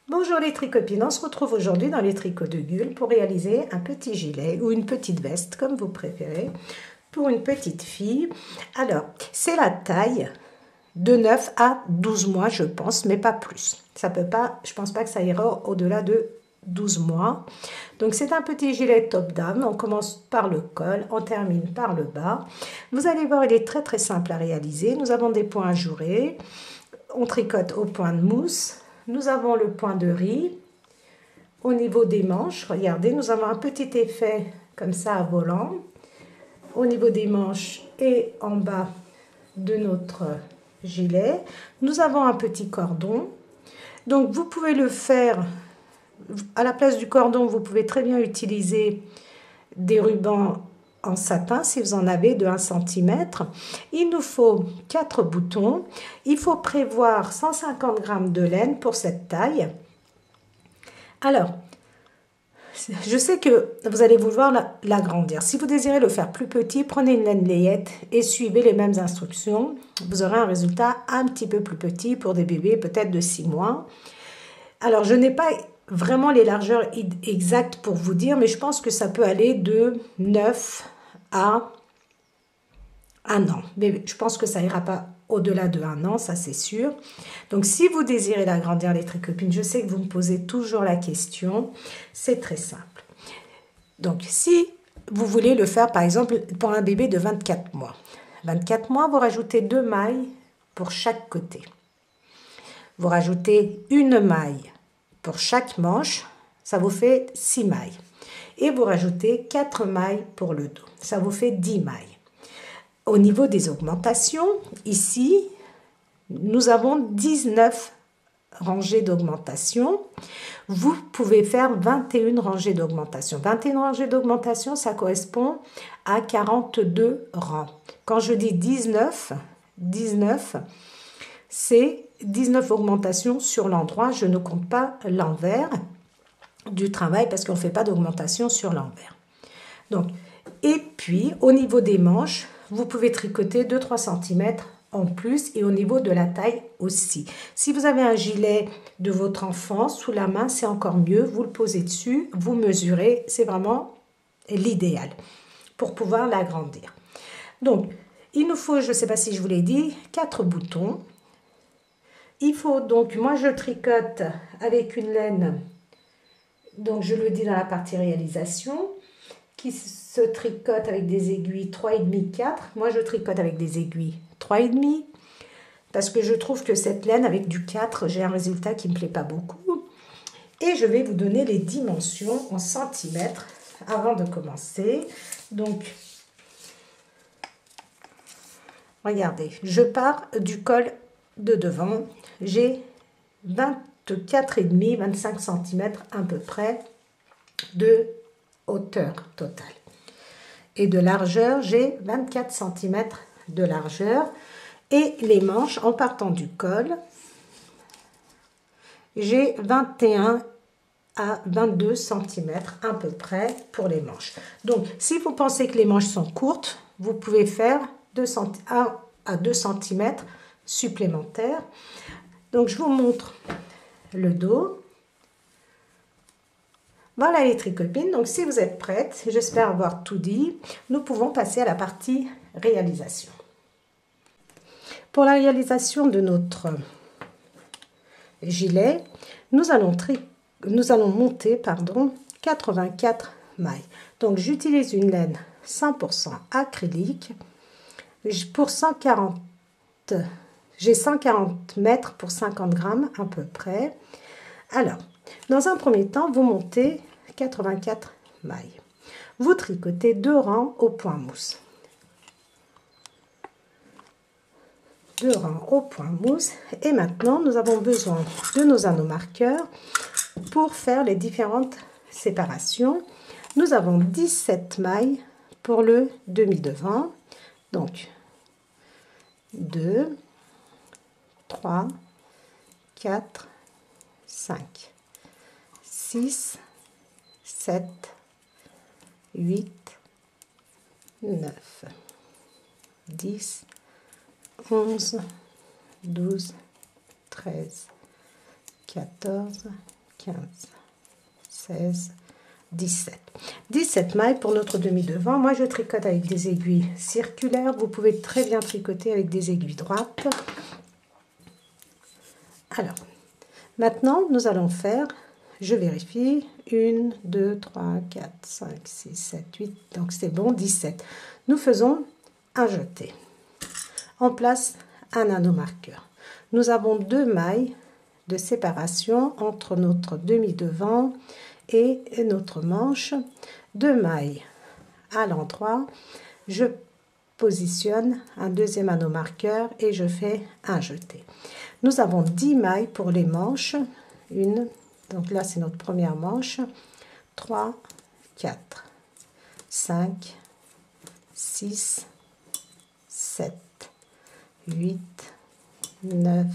Bonjour les tricopines, on se retrouve aujourd'hui dans les tricots de Gul pour réaliser un petit gilet ou une petite veste comme vous préférez pour une petite fille. Alors, c'est la taille de 9 à 12 mois je pense, mais pas plus. Ça peut pas, je pense pas que ça ira au-delà de 12 mois. Donc c'est un petit gilet top dame, on commence par le col, on termine par le bas. Vous allez voir, il est très très simple à réaliser. Nous avons des points ajourés, on tricote au point de mousse. Nous avons le point de riz. Au niveau des manches, regardez, nous avons un petit effet comme ça à volant. Au niveau des manches et en bas de notre gilet, nous avons un petit cordon. Donc vous pouvez le faire, à la place du cordon, vous pouvez très bien utiliser des rubans en satin si vous en avez de 1 cm. Il nous faut 4 boutons. Il faut prévoir 150 g de laine pour cette taille. Alors, je sais que vous allez vouloir l'agrandir. Si vous désirez le faire plus petit, prenez une laine layette et suivez les mêmes instructions. Vous aurez un résultat un petit peu plus petit pour des bébés peut-être de 6 mois. Alors, je n'ai pas vraiment les largeurs exactes pour vous dire, mais je pense que ça peut aller de 9 à 1 an. Mais je pense que ça ira pas au-delà de 1 an, ça c'est sûr. Donc si vous désirez l'agrandir les tricopines, je sais que vous me posez toujours la question, c'est très simple. Donc si vous voulez le faire par exemple pour un bébé de 24 mois. 24 mois, vous rajoutez 2 mailles pour chaque côté. Vous rajoutez une maille pour chaque manche, ça vous fait 6 mailles. Et vous rajoutez 4 mailles pour le dos, ça vous fait 10 mailles. Au niveau des augmentations, ici, nous avons 19 rangées d'augmentation. Vous pouvez faire 21 rangées d'augmentation. 21 rangées d'augmentation, ça correspond à 42 rangs. Quand je dis 19, c'est 19 augmentations sur l'endroit. Je ne compte pas l'envers du travail parce qu'on ne fait pas d'augmentation sur l'envers. Donc, et puis, au niveau des manches, vous pouvez tricoter 2-3 cm en plus et au niveau de la taille aussi. Si vous avez un gilet de votre enfant sous la main, c'est encore mieux. Vous le posez dessus, vous mesurez, c'est vraiment l'idéal pour pouvoir l'agrandir. Donc, il nous faut, je ne sais pas si je vous l'ai dit, 4 boutons. Il faut donc, moi je tricote avec une laine, donc je le dis dans la partie réalisation, qui se tricote avec des aiguilles 3,5, 4. Moi, je tricote avec des aiguilles 3,5 parce que je trouve que cette laine avec du 4, j'ai un résultat qui ne me plaît pas beaucoup. Et je vais vous donner les dimensions en centimètres avant de commencer. Donc, regardez, je pars du col de devant. J'ai 24,5, 25 cm à peu près de hauteur totale. Et de largeur, j'ai 24 cm de largeur. Et les manches, en partant du col, j'ai 21 à 22 cm à peu près pour les manches. Donc, si vous pensez que les manches sont courtes, vous pouvez faire 1 à 2 cm supplémentaires. Donc, je vous montre le dos. Voilà les tricopines, donc si vous êtes prêtes, j'espère avoir tout dit, nous pouvons passer à la partie réalisation. Pour la réalisation de notre gilet, nous allons monter 84 mailles. Donc j'utilise une laine 100% acrylique. Pour 140, j'ai 140 mètres pour 50 grammes à peu près. Alors, dans un premier temps, vous montez 84 mailles. Vous tricotez 2 rangs au point mousse. 2 rangs au point mousse. Et maintenant, nous avons besoin de nos anneaux marqueurs pour faire les différentes séparations. Nous avons 17 mailles pour le demi-devant. Donc, 2, 3, 4, 5, 6, 7, 8, 9, 10, 11, 12, 13, 14, 15, 16, 17. 17 mailles pour notre demi-devant. Moi, je tricote avec des aiguilles circulaires. Vous pouvez très bien tricoter avec des aiguilles droites. Alors, maintenant, nous allons faire, je vérifie, 1, 2, 3, 4, 5, 6, 7, 8. Donc, c'est bon, 17. Nous faisons un jeté. On place un anneau marqueur. Nous avons 2 mailles de séparation entre notre demi-devant et notre manche. 2 mailles à l'endroit. Je positionne un deuxième anneau marqueur et je fais un jeté. Nous avons 10 mailles pour les manches. Une, donc là c'est notre première manche. 3, 4, 5, 6, 7, 8, 9,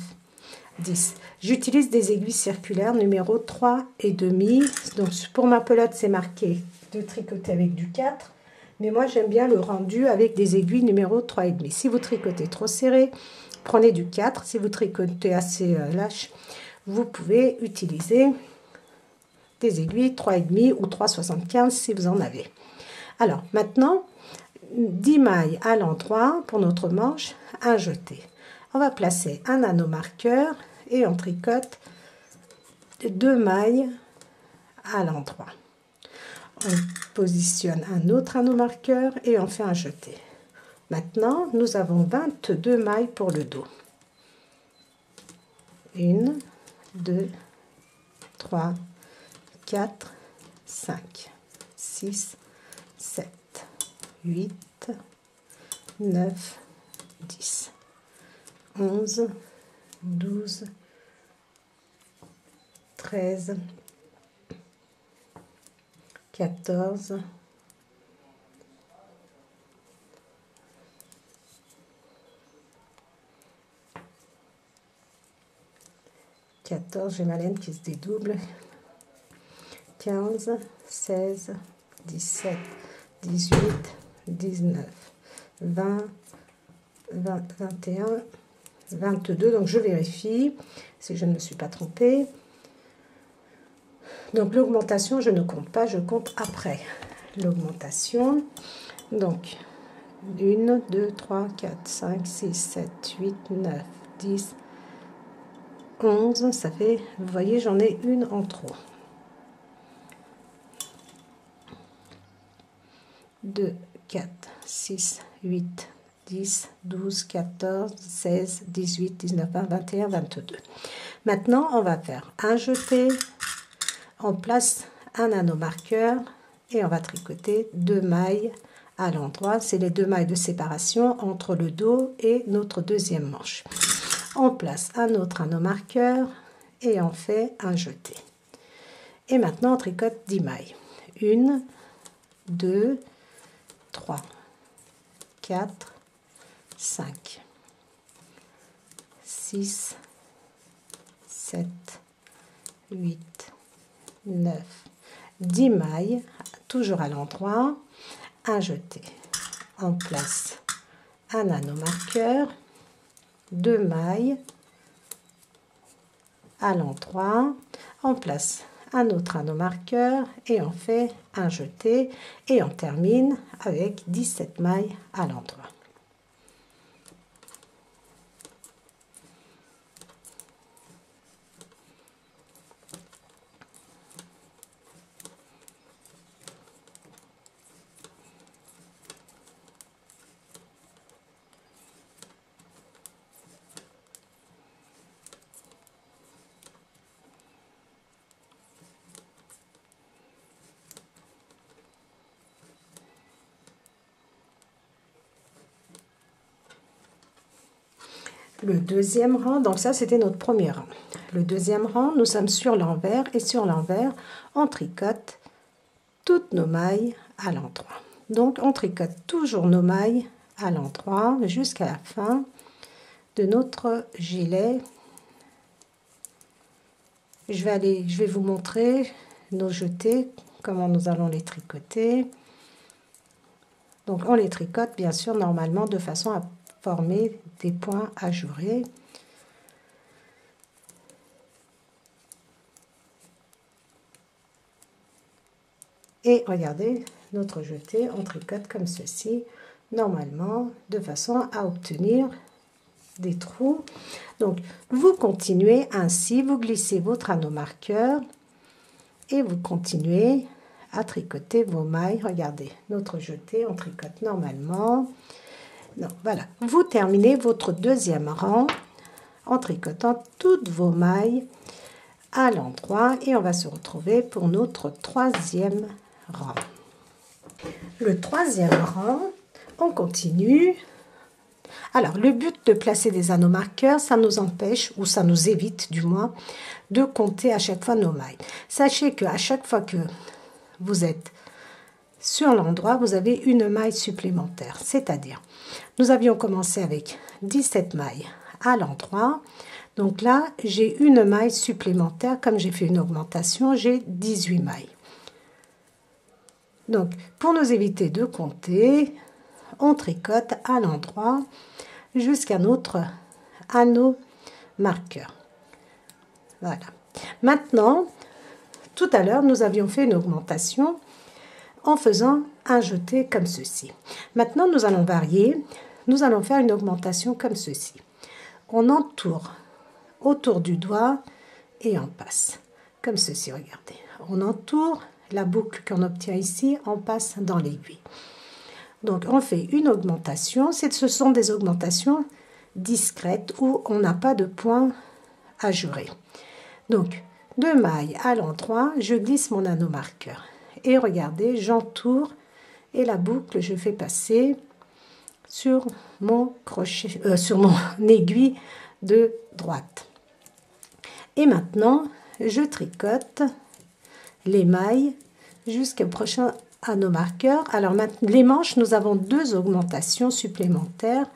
10. J'utilise des aiguilles circulaires numéro 3 et demi. Donc pour ma pelote, c'est marqué de tricoter avec du 4. Mais moi, j'aime bien le rendu avec des aiguilles numéro 3 et demi. Si vous tricotez trop serré, prenez du 4. Si vous tricotez assez lâche, vous pouvez utiliser des aiguilles 3 et demi ou 3,75 si vous en avez. Alors maintenant, 10 mailles à l'endroit pour notre manche, un jeté. On va placer un anneau marqueur et on tricote 2 mailles à l'endroit. On positionne un autre anneau marqueur et on fait un jeté. Maintenant, nous avons 22 mailles pour le dos. 1, 2, 3, 4, 5, 6, 7, 8, 9, 10. 11, 12, 13, 14, 14, j'ai ma laine qui se dédouble, 15, 16, 17, 18, 19, 20, 21, 22, donc je vérifie si je ne me suis pas trompée. Donc l'augmentation, je ne compte pas, je compte après l'augmentation. Donc 1, 2, 3, 4, 5, 6, 7, 8, 9, 10, 11, ça fait, vous voyez, j'en ai une en trop. 2, 4, 6, 8, 10, 12, 14, 16, 18, 19, 20, 21, 22. Maintenant, on va faire un jeté, on place un anneau marqueur et on va tricoter 2 mailles à l'endroit. C'est les 2 mailles de séparation entre le dos et notre deuxième manche. On place un autre anneau marqueur et on fait un jeté. Et maintenant, on tricote 10 mailles. 1, 2, 3, 4, 5, 6, 7, 8, 9, 10 mailles, toujours à l'endroit, un jeté. On place un anneau marqueur, 2 mailles à l'endroit, on place un autre anneau marqueur et on fait un jeté et on termine avec 17 mailles à l'endroit. Le deuxième rang, donc ça c'était notre premier rang. Le deuxième rang, nous sommes sur l'envers et sur l'envers, on tricote toutes nos mailles à l'endroit. Donc on tricote toujours nos mailles à l'endroit jusqu'à la fin de notre gilet. Je vais vous montrer nos jetés, comment nous allons les tricoter. Donc on les tricote bien sûr normalement de façon à former des points ajourés. Et regardez, notre jeté, on tricote comme ceci, normalement, de façon à obtenir des trous. Donc, vous continuez ainsi, vous glissez votre anneau marqueur et vous continuez à tricoter vos mailles. Regardez, notre jeté, on tricote normalement. Donc, voilà, vous terminez votre deuxième rang en tricotant toutes vos mailles à l'endroit et on va se retrouver pour notre troisième rang. Le troisième rang, on continue. Alors, le but de placer des anneaux marqueurs, ça nous empêche, ou ça nous évite du moins, de compter à chaque fois nos mailles. Sachez qu'à chaque fois que vous êtes sur l'endroit, vous avez une maille supplémentaire. C'est-à-dire, nous avions commencé avec 17 mailles à l'endroit. Donc là, j'ai une maille supplémentaire. Comme j'ai fait une augmentation, j'ai 18 mailles. Donc, pour nous éviter de compter, on tricote à l'endroit jusqu'à notre anneau marqueur. Voilà. Maintenant, tout à l'heure, nous avions fait une augmentation en faisant un jeté comme ceci. Maintenant, nous allons varier. Nous allons faire une augmentation comme ceci. On entoure autour du doigt et on passe. Comme ceci, regardez. On entoure la boucle qu'on obtient ici, on passe dans l'aiguille. Donc, on fait une augmentation. Ce sont des augmentations discrètes où on n'a pas de point à jurer. Donc, 2 mailles à l'endroit, je glisse mon anneau marqueur. Et regardez, j'entoure et la boucle, je fais passer sur mon crochet, sur mon aiguille de droite. Et maintenant, je tricote les mailles jusqu'au prochain anneau marqueur. Alors maintenant, les manches, nous avons 2 augmentations supplémentaires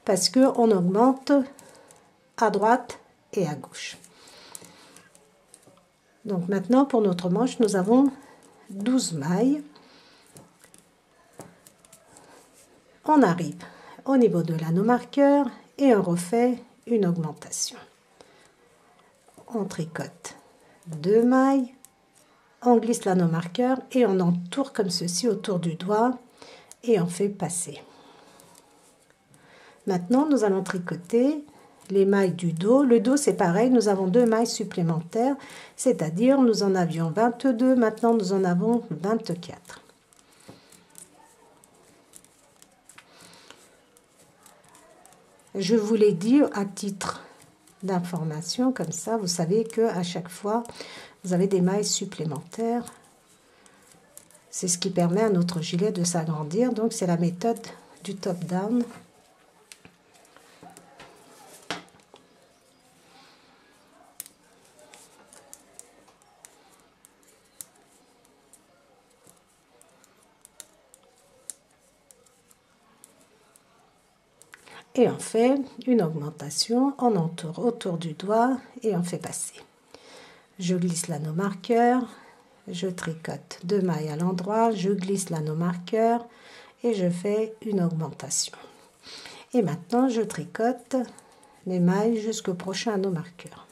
parce qu'on augmente à droite et à gauche. Donc maintenant, pour notre manche, nous avons 12 mailles. On arrive au niveau de l'anneau marqueur et on refait une augmentation. On tricote 2 mailles, on glisse l'anneau marqueur et on entoure comme ceci autour du doigt et on fait passer. Maintenant, nous allons tricoter les mailles du dos. Le dos, c'est pareil, nous avons 2 mailles supplémentaires, c'est-à-dire nous en avions 22, maintenant nous en avons 24. Je vous l'ai dit à titre d'information, comme ça, vous savez qu'à chaque fois, vous avez des mailles supplémentaires. C'est ce qui permet à notre gilet de s'agrandir, donc c'est la méthode du top-down. Et on fait une augmentation, on entoure autour du doigt et on fait passer. Je glisse l'anneau marqueur, je tricote 2 mailles à l'endroit, je glisse l'anneau marqueur et je fais une augmentation. Et maintenant, je tricote les mailles jusqu'au prochain anneau marqueur.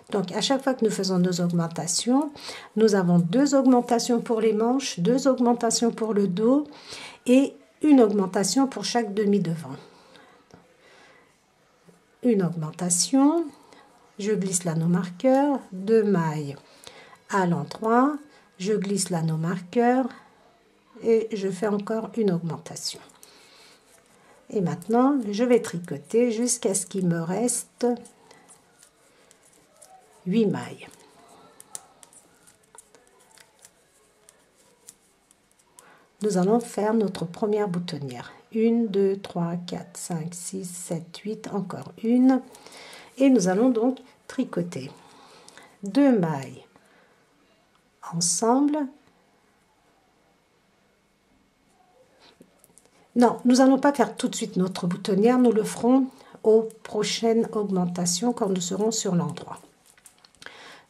Donc, à chaque fois que nous faisons 2 augmentations, nous avons 2 augmentations pour les manches, 2 augmentations pour le dos et une augmentation pour chaque demi-devant. Une augmentation, je glisse l'anneau marqueur, 2 mailles à l'endroit, je glisse l'anneau marqueur et je fais encore une augmentation. Et maintenant, je vais tricoter jusqu'à ce qu'il me reste 8 mailles. Nous allons faire notre première boutonnière. 1, 2, 3, 4, 5, 6, 7, 8, encore une. Et nous allons donc tricoter 2 mailles ensemble. Non, nous n'allons pas faire tout de suite notre boutonnière. Nous le ferons aux prochaines augmentations quand nous serons sur l'endroit.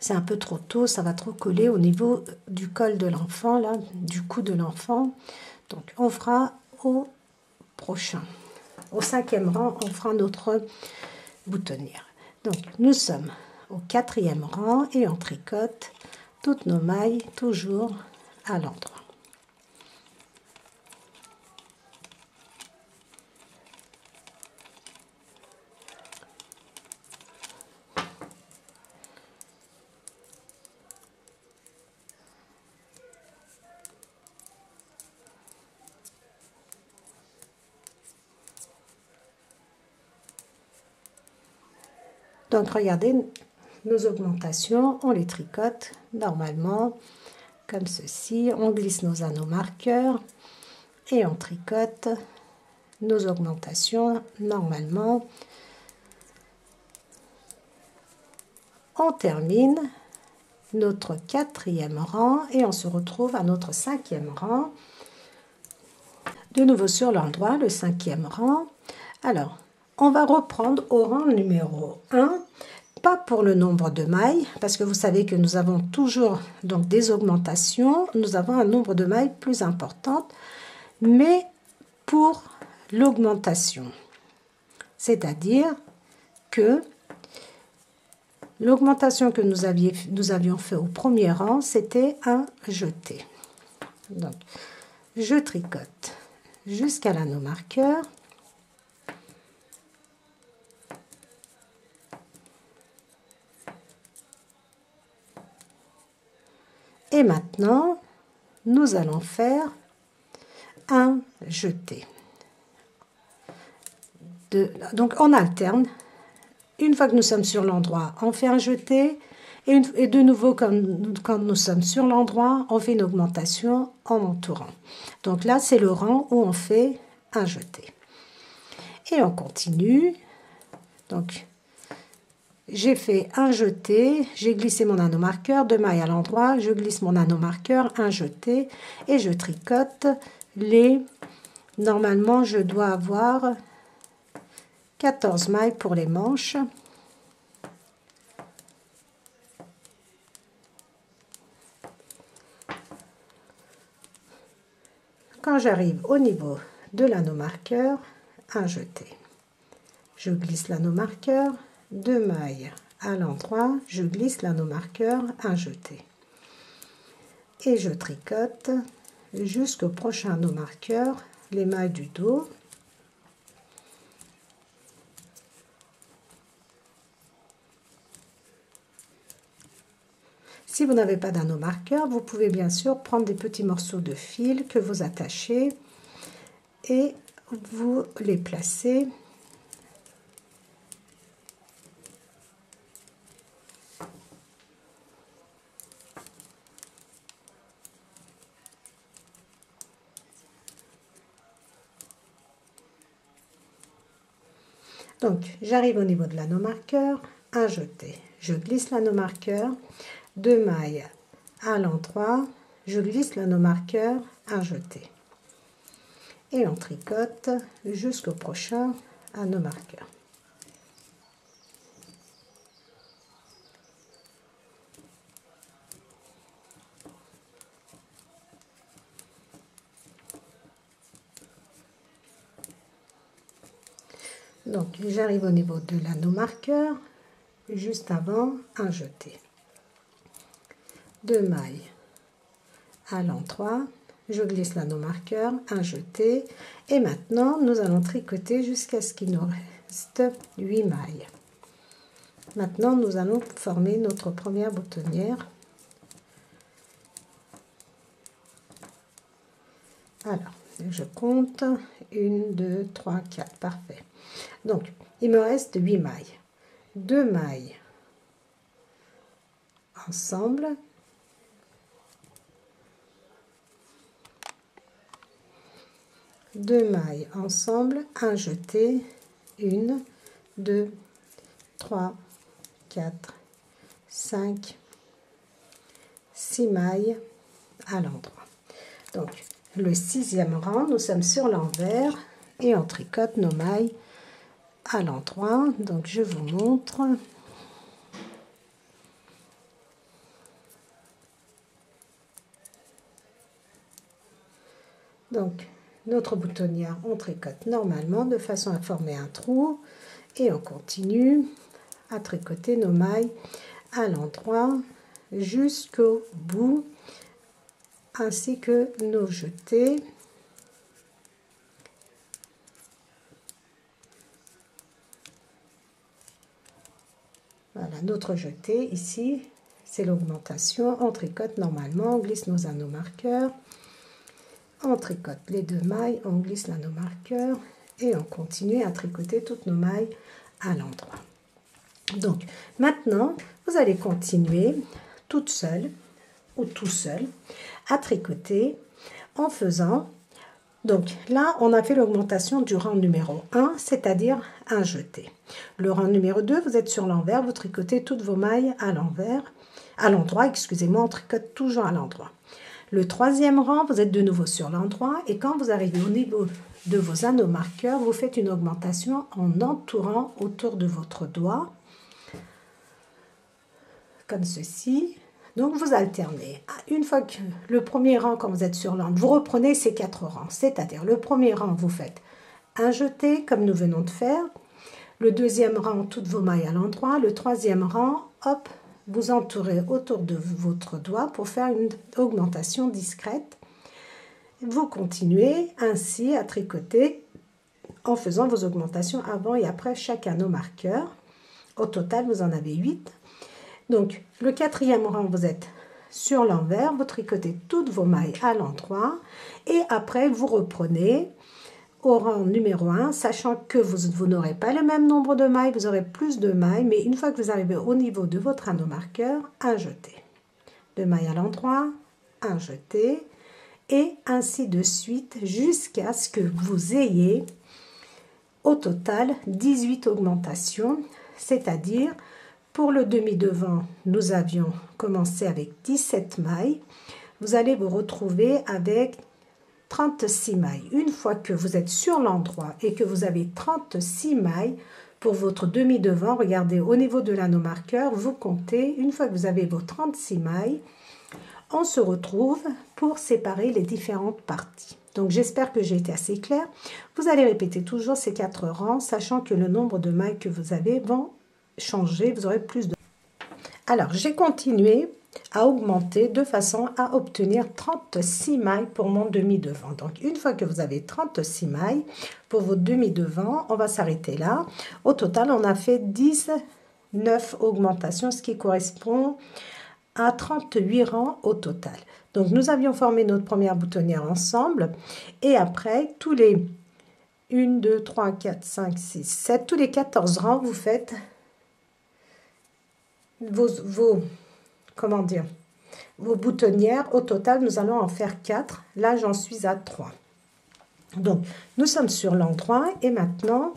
C'est un peu trop tôt, ça va trop coller au niveau du col de l'enfant, là, du cou de l'enfant. Donc, on fera au prochain. au 5e rang, on fera notre boutonnière. Donc, nous sommes au 4e rang et on tricote toutes nos mailles toujours à l'endroit. Donc, regardez, nos augmentations, on les tricote normalement comme ceci. On glisse nos anneaux marqueurs et on tricote nos augmentations normalement. On termine notre 4e rang et on se retrouve à notre 5e rang. De nouveau sur l'endroit, le 5e rang. Alors, on va reprendre au rang numéro 1. Pas pour le nombre de mailles, parce que vous savez que nous avons toujours donc des augmentations, nous avons un nombre de mailles plus important, mais pour l'augmentation. C'est-à-dire que l'augmentation que nous avions fait au premier rang, c'était un jeté. Donc, je tricote jusqu'à l'anneau marqueur. Et maintenant, nous allons faire un jeté. Donc, on alterne. Une fois que nous sommes sur l'endroit, on fait un jeté. Et de nouveau, quand nous sommes sur l'endroit, on fait une augmentation en entourant. Donc là, c'est le rang où on fait un jeté. Et on continue. Donc, j'ai fait un jeté, j'ai glissé mon anneau marqueur, 2 mailles à l'endroit, je glisse mon anneau marqueur, un jeté, et je tricote les... Normalement, je dois avoir 14 mailles pour les manches. Quand j'arrive au niveau de l'anneau marqueur, un jeté. Je glisse l'anneau marqueur, 2 mailles à l'endroit, je glisse l'anneau marqueur, un jeté. Et je tricote jusqu'au prochain anneau marqueur, les mailles du dos. Si vous n'avez pas d'anneau marqueur, vous pouvez bien sûr prendre des petits morceaux de fil que vous attachez et vous les placez donc j'arrive au niveau de l'anneau marqueur, un jeté, je glisse l'anneau marqueur, 2 mailles à l'endroit, je glisse l'anneau marqueur, un jeté et on tricote jusqu'au prochain anneau marqueur. Donc j'arrive au niveau de l'anneau marqueur, juste avant un jeté, 2 mailles à l'endroit, je glisse l'anneau marqueur, un jeté, et maintenant nous allons tricoter jusqu'à ce qu'il nous reste 8 mailles. Maintenant nous allons former notre première boutonnière. Alors, je compte 1, 2, 3, 4, parfait. Donc, il me reste 8 mailles. 2 mailles ensemble. Deux mailles ensemble, un jeté, 1, 2, 3, 4, 5, 6 mailles à l'endroit. Donc, le 6e rang, nous sommes sur l'envers et on tricote nos mailles à l'endroit. Donc, je vous montre. Donc, notre boutonnière, on tricote normalement de façon à former un trou et on continue à tricoter nos mailles à l'endroit jusqu'au bout, ainsi que nos jetés. Voilà, notre jeté ici, c'est l'augmentation. On tricote normalement, on glisse nos anneaux marqueurs, on tricote les deux mailles, on glisse l'anneau marqueur et on continue à tricoter toutes nos mailles à l'endroit. Donc maintenant, vous allez continuer toute seule ou tout seul à tricoter en faisant, donc là on a fait l'augmentation du rang numéro 1, c'est-à-dire un jeté. Le rang numéro 2, vous êtes sur l'envers, vous tricotez toutes vos mailles à l'envers, à l'endroit, excusez-moi, on tricote toujours à l'endroit. Le troisième rang, vous êtes de nouveau sur l'endroit et quand vous arrivez au niveau de vos anneaux marqueurs, vous faites une augmentation en entourant autour de votre doigt, comme ceci. Donc vous alternez. Une fois que le premier rang, quand vous êtes sur l'angle, vous reprenez ces 4 rangs. C'est-à-dire le premier rang, vous faites un jeté comme nous venons de faire. Le deuxième rang, toutes vos mailles à l'endroit. Le troisième rang, hop, vous entourez autour de votre doigt pour faire une augmentation discrète. Vous continuez ainsi à tricoter en faisant vos augmentations avant et après chaque anneau marqueur. Au total, vous en avez 8. Donc, le quatrième rang, vous êtes sur l'envers, vous tricotez toutes vos mailles à l'endroit et après, vous reprenez au rang numéro 1, sachant que vous n'aurez pas le même nombre de mailles, vous aurez plus de mailles, mais une fois que vous arrivez au niveau de votre anneau marqueur, un jeté. 2 mailles à l'endroit, un jeté et ainsi de suite jusqu'à ce que vous ayez au total 18 augmentations, c'est-à-dire pour le demi-devant, nous avions commencé avec 17 mailles. Vous allez vous retrouver avec 36 mailles. Une fois que vous êtes sur l'endroit et que vous avez 36 mailles pour votre demi-devant, regardez au niveau de l'anneau marqueur, vous comptez. Une fois que vous avez vos 36 mailles, on se retrouve pour séparer les différentes parties. Donc j'espère que j'ai été assez claire. Vous allez répéter toujours ces 4 rangs, sachant que le nombre de mailles que vous avez vont changer, vous aurez plus de... Alors, j'ai continué à augmenter de façon à obtenir 36 mailles pour mon demi-devant. Donc, une fois que vous avez 36 mailles pour votre demi-devant, on va s'arrêter là. Au total, on a fait 19 augmentations, ce qui correspond à 38 rangs au total. Donc, nous avions formé notre première boutonnière ensemble et après, tous les 1, 2, 3, 4, 5, 6, 7, tous les 14 rangs, vous faites vos boutonnières. Au total, nous allons en faire 4. Là, j'en suis à 3. Donc, nous sommes sur l'endroit et maintenant,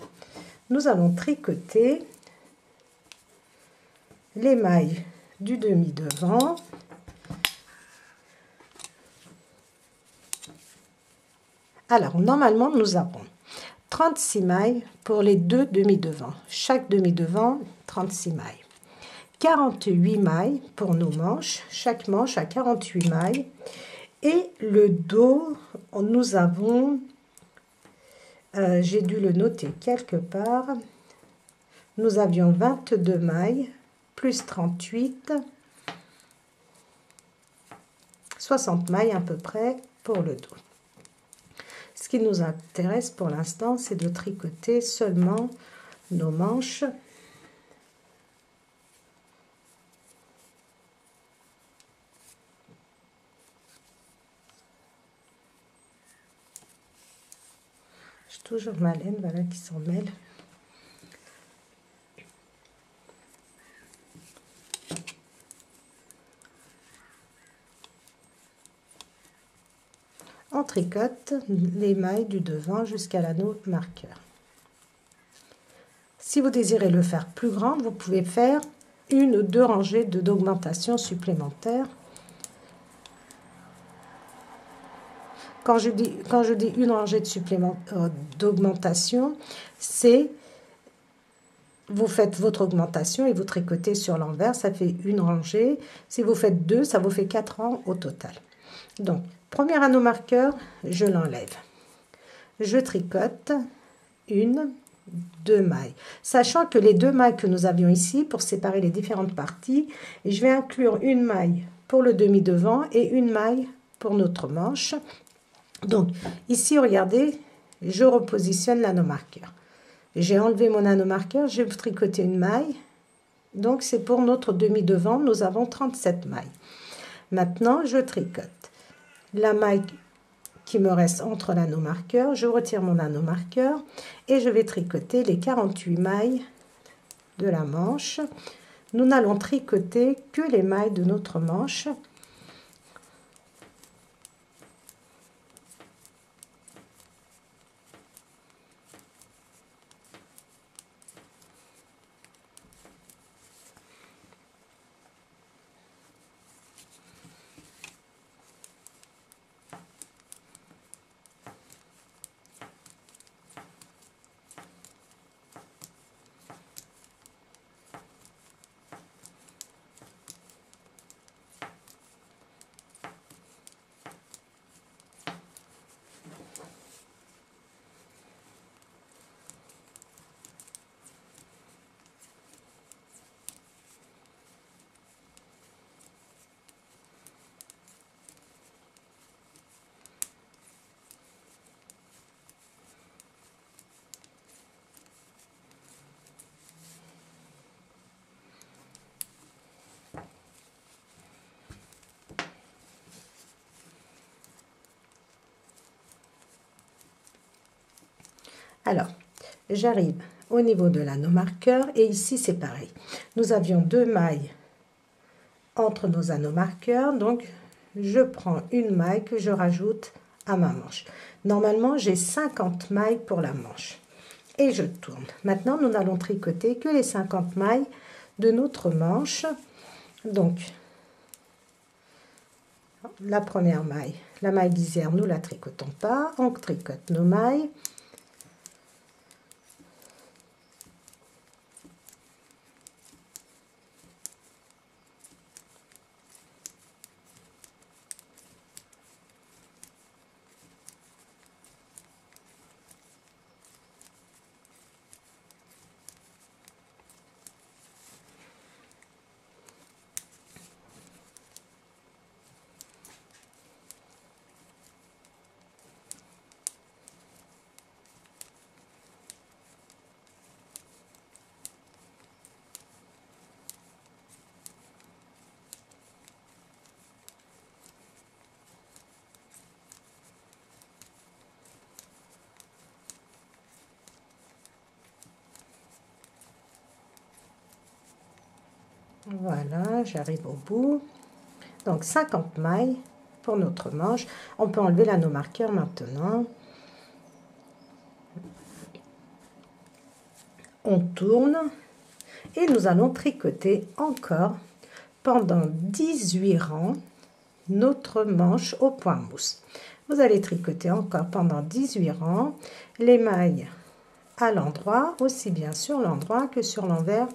nous allons tricoter les mailles du demi-devant. Alors, normalement, nous avons 36 mailles pour les deux demi-devants. Chaque demi-devant, 36 mailles. 48 mailles pour nos manches, chaque manche a 48 mailles et le dos, nous avons, j'ai dû le noter quelque part, nous avions 22 mailles plus 38, 60 mailles à peu près pour le dos. Ce qui nous intéresse pour l'instant, c'est de tricoter seulement nos manches. Toujours ma laine, voilà, qui s'en mêle. On tricote les mailles du devant jusqu'à l'anneau marqueur. Si vous désirez le faire plus grand, vous pouvez faire 1 ou 2 rangées d'augmentation supplémentaires. Quand je dis une rangée d'augmentation, c'est vous faites votre augmentation et vous tricotez sur l'envers, ça fait une rangée. Si vous faites 2, ça vous fait 4 rangs au total. Donc, premier anneau marqueur, je l'enlève. je tricote une, deux mailles, sachant que les deux mailles que nous avions ici pour séparer les différentes parties, je vais inclure une maille pour le demi devant et une maille pour notre manche. Donc ici, regardez, je repositionne l'anneau-marqueur. J'ai enlevé mon anneau-marqueur, j'ai tricoté une maille. Donc c'est pour notre demi devant, nous avons 37 mailles. Maintenant, je tricote la maille qui me reste entre l'anneau-marqueur, je retire mon anneau-marqueur et je vais tricoter les 48 mailles de la manche. Nous n'allons tricoter que les mailles de notre manche. Alors, j'arrive au niveau de l'anneau-marqueur et ici c'est pareil. Nous avions deux mailles entre nos anneaux-marqueurs, donc je prends une maille que je rajoute à ma manche. Normalement, j'ai 50 mailles pour la manche et je tourne. Maintenant, nous n'allons tricoter que les 50 mailles de notre manche. Donc, la première maille, la maille lisière, nous la tricotons pas, on tricote nos mailles. Voilà, j'arrive au bout. Donc 50 mailles pour notre manche. On peut enlever l'anneau-marqueur maintenant. On tourne et nous allons tricoter encore pendant 18 rangs notre manche au point mousse. Vous allez tricoter encore pendant 18 rangs les mailles à l'endroit, aussi bien sur l'endroit que sur l'envers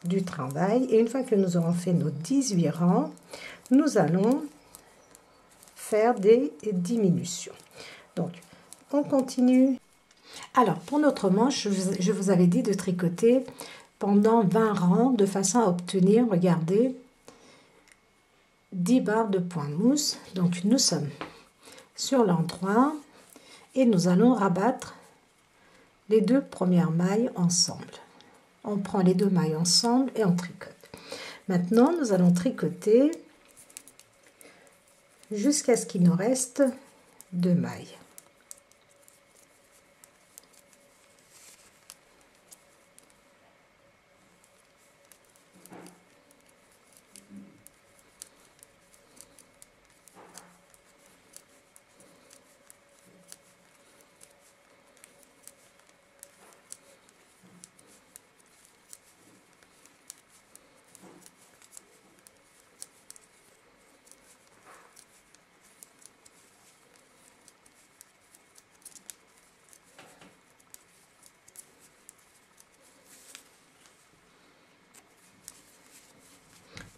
du travail. Et une fois que nous aurons fait nos 18 rangs, nous allons faire des diminutions. Donc, on continue. Alors, pour notre manche, je vous avais dit de tricoter pendant 20 rangs de façon à obtenir, regardez, 10 barres de point mousse. Donc, nous sommes sur l'endroit et nous allons rabattre les deux premières mailles ensemble. On prend les deux mailles ensemble et on tricote. Maintenant, nous allons tricoter jusqu'à ce qu'il nous reste 2 mailles.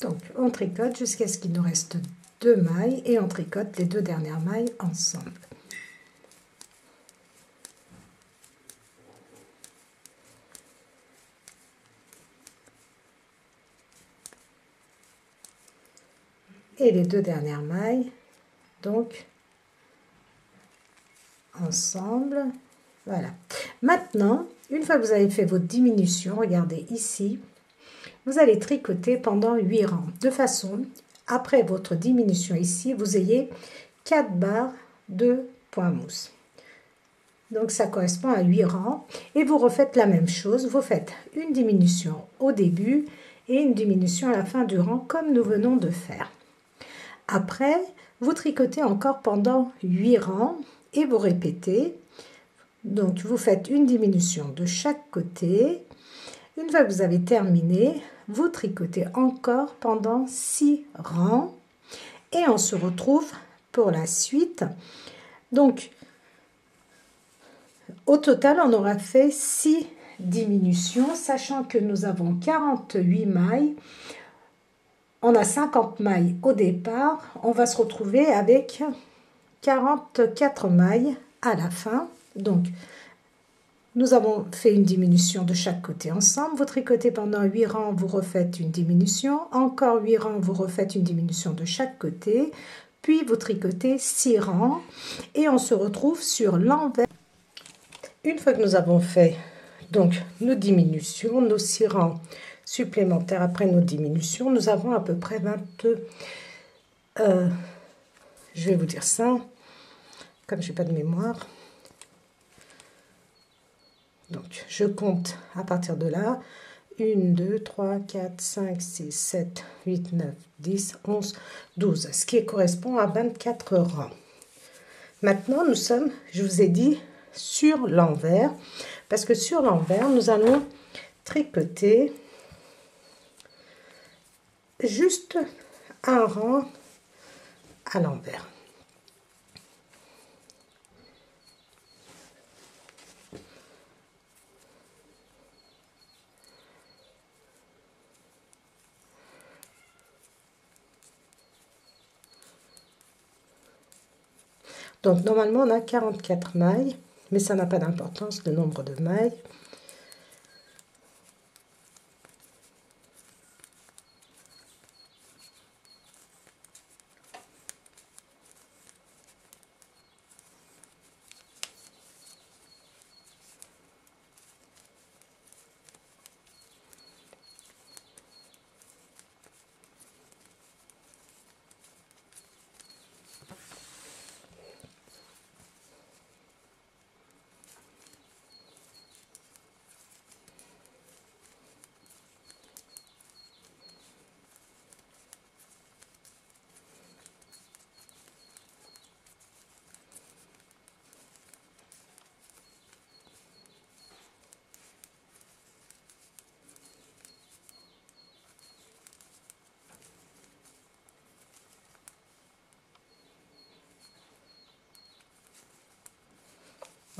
Donc, on tricote jusqu'à ce qu'il nous reste 2 mailles et on tricote les 2 dernières mailles ensemble. et les 2 dernières mailles, donc ensemble. Voilà. Maintenant, une fois que vous avez fait votre diminution, regardez ici, vous allez tricoter pendant 8 rangs, de façon, après votre diminution ici, vous ayez 4 barres de point mousse. Donc ça correspond à 8 rangs, et vous refaites la même chose, vous faites une diminution au début et une diminution à la fin du rang, comme nous venons de faire. Après, vous tricotez encore pendant 8 rangs, et vous répétez. Donc vous faites une diminution de chaque côté. Une fois que vous avez terminé, vous tricotez encore pendant 6 rangs et on se retrouve pour la suite. Donc au total, on aura fait 6 diminutions, sachant que nous avons 48 mailles. On a 50 mailles au départ. On va se retrouver avec 44 mailles à la fin. Donc, nous avons fait une diminution de chaque côté ensemble. Vous tricotez pendant 8 rangs, vous refaites une diminution. Encore 8 rangs, vous refaites une diminution de chaque côté. Puis, vous tricotez 6 rangs et on se retrouve sur l'envers. Une fois que nous avons fait donc nos diminutions, nos 6 rangs supplémentaires après nos diminutions, nous avons à peu près 22, je vais vous dire ça, comme je n'ai pas de mémoire. Donc, je compte à partir de là. 1, 2, 3, 4, 5, 6, 7, 8, 9, 10, 11, 12. Ce qui correspond à 24 rangs. Maintenant, nous sommes, je vous ai dit, sur l'envers. Parce que sur l'envers, nous allons tricoter juste un rang à l'envers. Donc, normalement, on a 44 mailles, mais ça n'a pas d'importance, le nombre de mailles.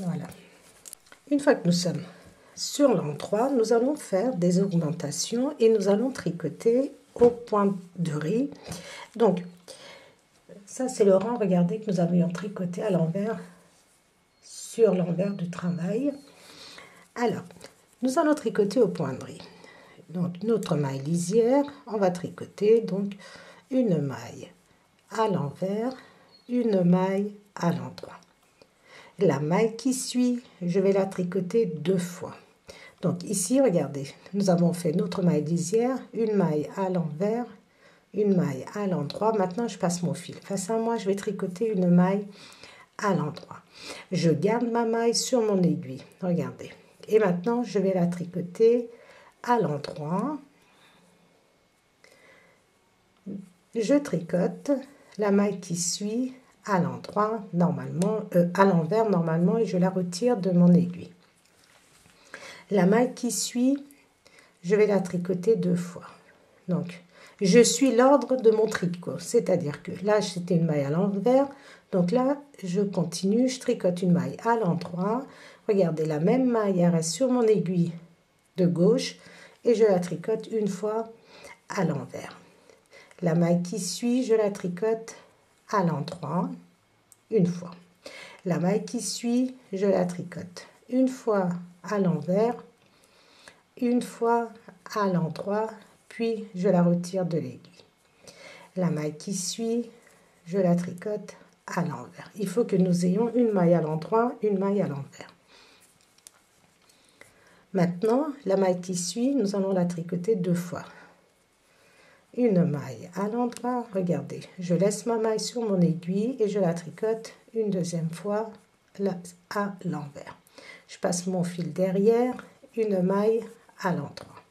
Voilà. Une fois que nous sommes sur l'endroit, nous allons faire des augmentations et nous allons tricoter au point de riz. Donc, ça c'est le rang, regardez, que nous avions tricoté à l'envers, sur l'envers du travail. Alors, nous allons tricoter au point de riz. Donc, notre maille lisière, on va tricoter donc une maille à l'envers, une maille à l'endroit. La maille qui suit, je vais la tricoter 2 fois. Donc ici, regardez, nous avons fait notre maille lisière, une maille à l'envers, une maille à l'endroit. Maintenant, je passe mon fil. Face à moi, je vais tricoter une maille à l'endroit. Je garde ma maille sur mon aiguille, regardez. Et maintenant, je vais la tricoter à l'endroit. Je tricote la maille qui suit à l'endroit normalement, à l'envers normalement, et je la retire de mon aiguille. La maille qui suit, je vais la tricoter 2 fois. Donc, je suis l'ordre de mon tricot, c'est-à-dire que là, c'était une maille à l'envers, donc là, je continue, je tricote une maille à l'endroit. Regardez, la même maille elle reste sur mon aiguille de gauche et je la tricote une fois à l'envers. La maille qui suit, je la tricote à l'endroit, une fois. La maille qui suit, je la tricote une fois à l'envers, une fois à l'endroit, puis je la retire de l'aiguille. La maille qui suit, je la tricote à l'envers. Il faut que nous ayons une maille à l'endroit, une maille à l'envers. Maintenant, la maille qui suit, nous allons la tricoter 2 fois. Une maille à l'endroit, regardez, je laisse ma maille sur mon aiguille et je la tricote une deuxième fois à l'envers. Je passe mon fil derrière, une maille à l'endroit.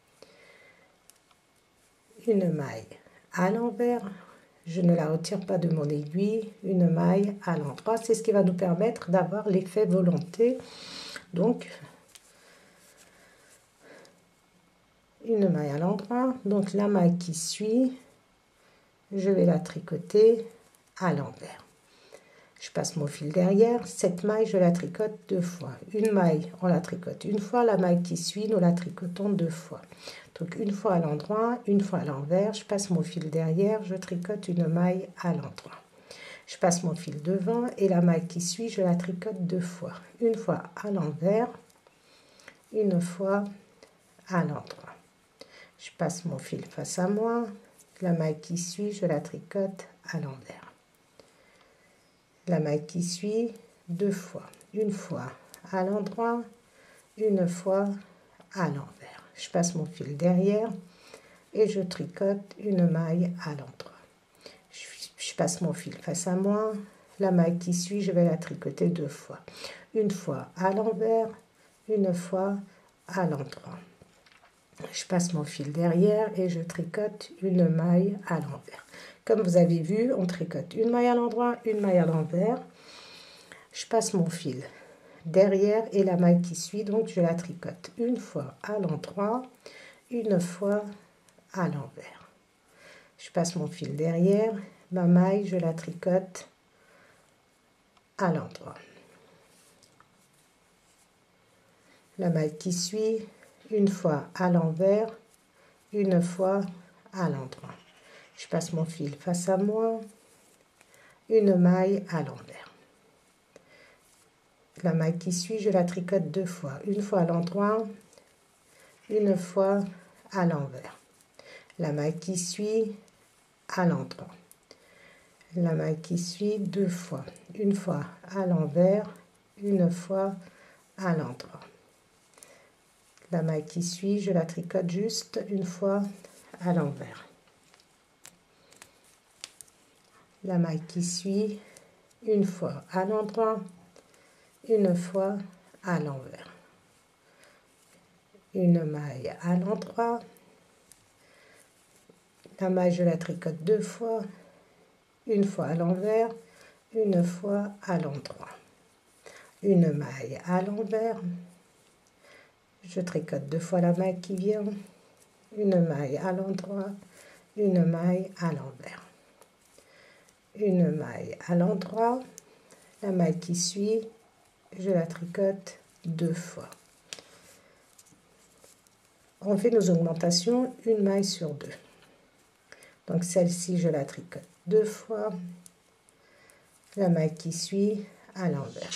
Une maille à l'envers, je ne la retire pas de mon aiguille, une maille à l'endroit. C'est ce qui va nous permettre d'avoir l'effet volonté. Donc, une maille à l'endroit. Donc, la maille qui suit, je vais la tricoter à l'envers. Je passe mon fil derrière. Cette maille, je la tricote 2 fois. Une maille, on la tricote une fois. La maille qui suit, nous la tricotons 2 fois. Donc, une fois à l'endroit, une fois à l'envers. Je passe mon fil derrière, je tricote une maille à l'endroit. Je passe mon fil devant et la maille qui suit, je la tricote 2 fois. Une fois à l'envers, une fois à l'endroit. Je passe mon fil face à moi. La maille qui suit, je la tricote à l'envers. La maille qui suit 2 fois. Une fois à l'endroit, une fois à l'envers. Je passe mon fil derrière et je tricote une maille à l'endroit. Je passe mon fil face à moi. La maille qui suit, je vais la tricoter 2 fois. Une fois à l'envers, une fois à l'endroit. Je passe mon fil derrière et je tricote une maille à l'envers. Comme vous avez vu, on tricote une maille à l'endroit, une maille à l'envers. Je passe mon fil derrière et la maille qui suit, donc je la tricote une fois à l'endroit, une fois à l'envers. Je passe mon fil derrière, ma maille, je la tricote à l'endroit. La maille qui suit, une fois à l'envers, une fois à l'endroit. Je passe mon fil face à moi, une maille à l'envers. La maille qui suit, je la tricote 2 fois. Une fois à l'endroit, une fois à l'envers. La maille qui suit, à l'endroit. La maille qui suit 2 fois. Une fois à l'envers, une fois à l'endroit. La maille qui suit, je la tricote juste une fois à l'envers. La maille qui suit, une fois à l'endroit, une fois à l'envers. Une maille à l'endroit. La maille, je la tricote 2 fois, une fois à l'envers, une fois à l'endroit. Une maille à l'envers. Je tricote 2 fois la maille qui vient, une maille à l'endroit, une maille à l'envers. Une maille à l'endroit, la maille qui suit, je la tricote 2 fois. On fait nos augmentations une maille sur 2. Donc celle-ci, je la tricote 2 fois, la maille qui suit à l'envers.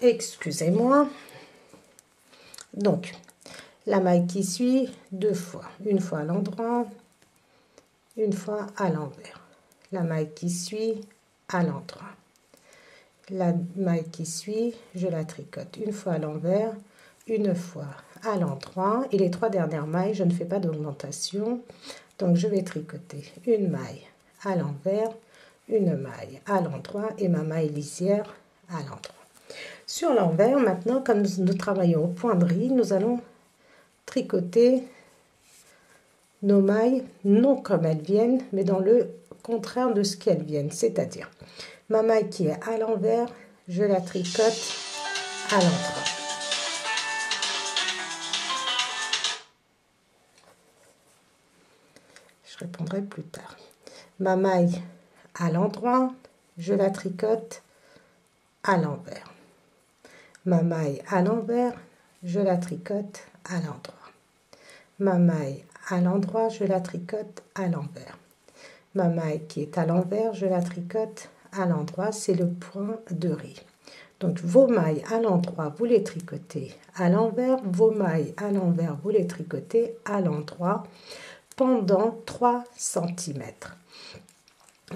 Excusez-moi. Donc, la maille qui suit 2 fois. Une fois à l'endroit, une fois à l'envers. La maille qui suit à l'endroit. La maille qui suit, je la tricote une fois à l'envers, une fois à l'endroit. Et les 3 dernières mailles, je ne fais pas d'augmentation. Donc, je vais tricoter une maille à l'envers, une maille à l'endroit et ma maille lisière à l'endroit. Sur l'envers, maintenant, comme nous travaillons au point de riz, nous allons tricoter nos mailles, non comme elles viennent, mais dans le contraire de ce qu'elles viennent. C'est-à-dire, ma maille qui est à l'envers, je la tricote à l'endroit. Je répondrai plus tard. Ma maille à l'endroit, je la tricote à l'envers. Ma maille à l'envers, je la tricote à l'endroit. Ma maille à l'endroit, je la tricote à l'envers. Ma maille qui est à l'envers, je la tricote à l'endroit, c'est le point de riz. Donc vos mailles à l'endroit, vous les tricotez à l'envers, vos mailles à l'envers, vous les tricotez à l'endroit pendant 3 cm.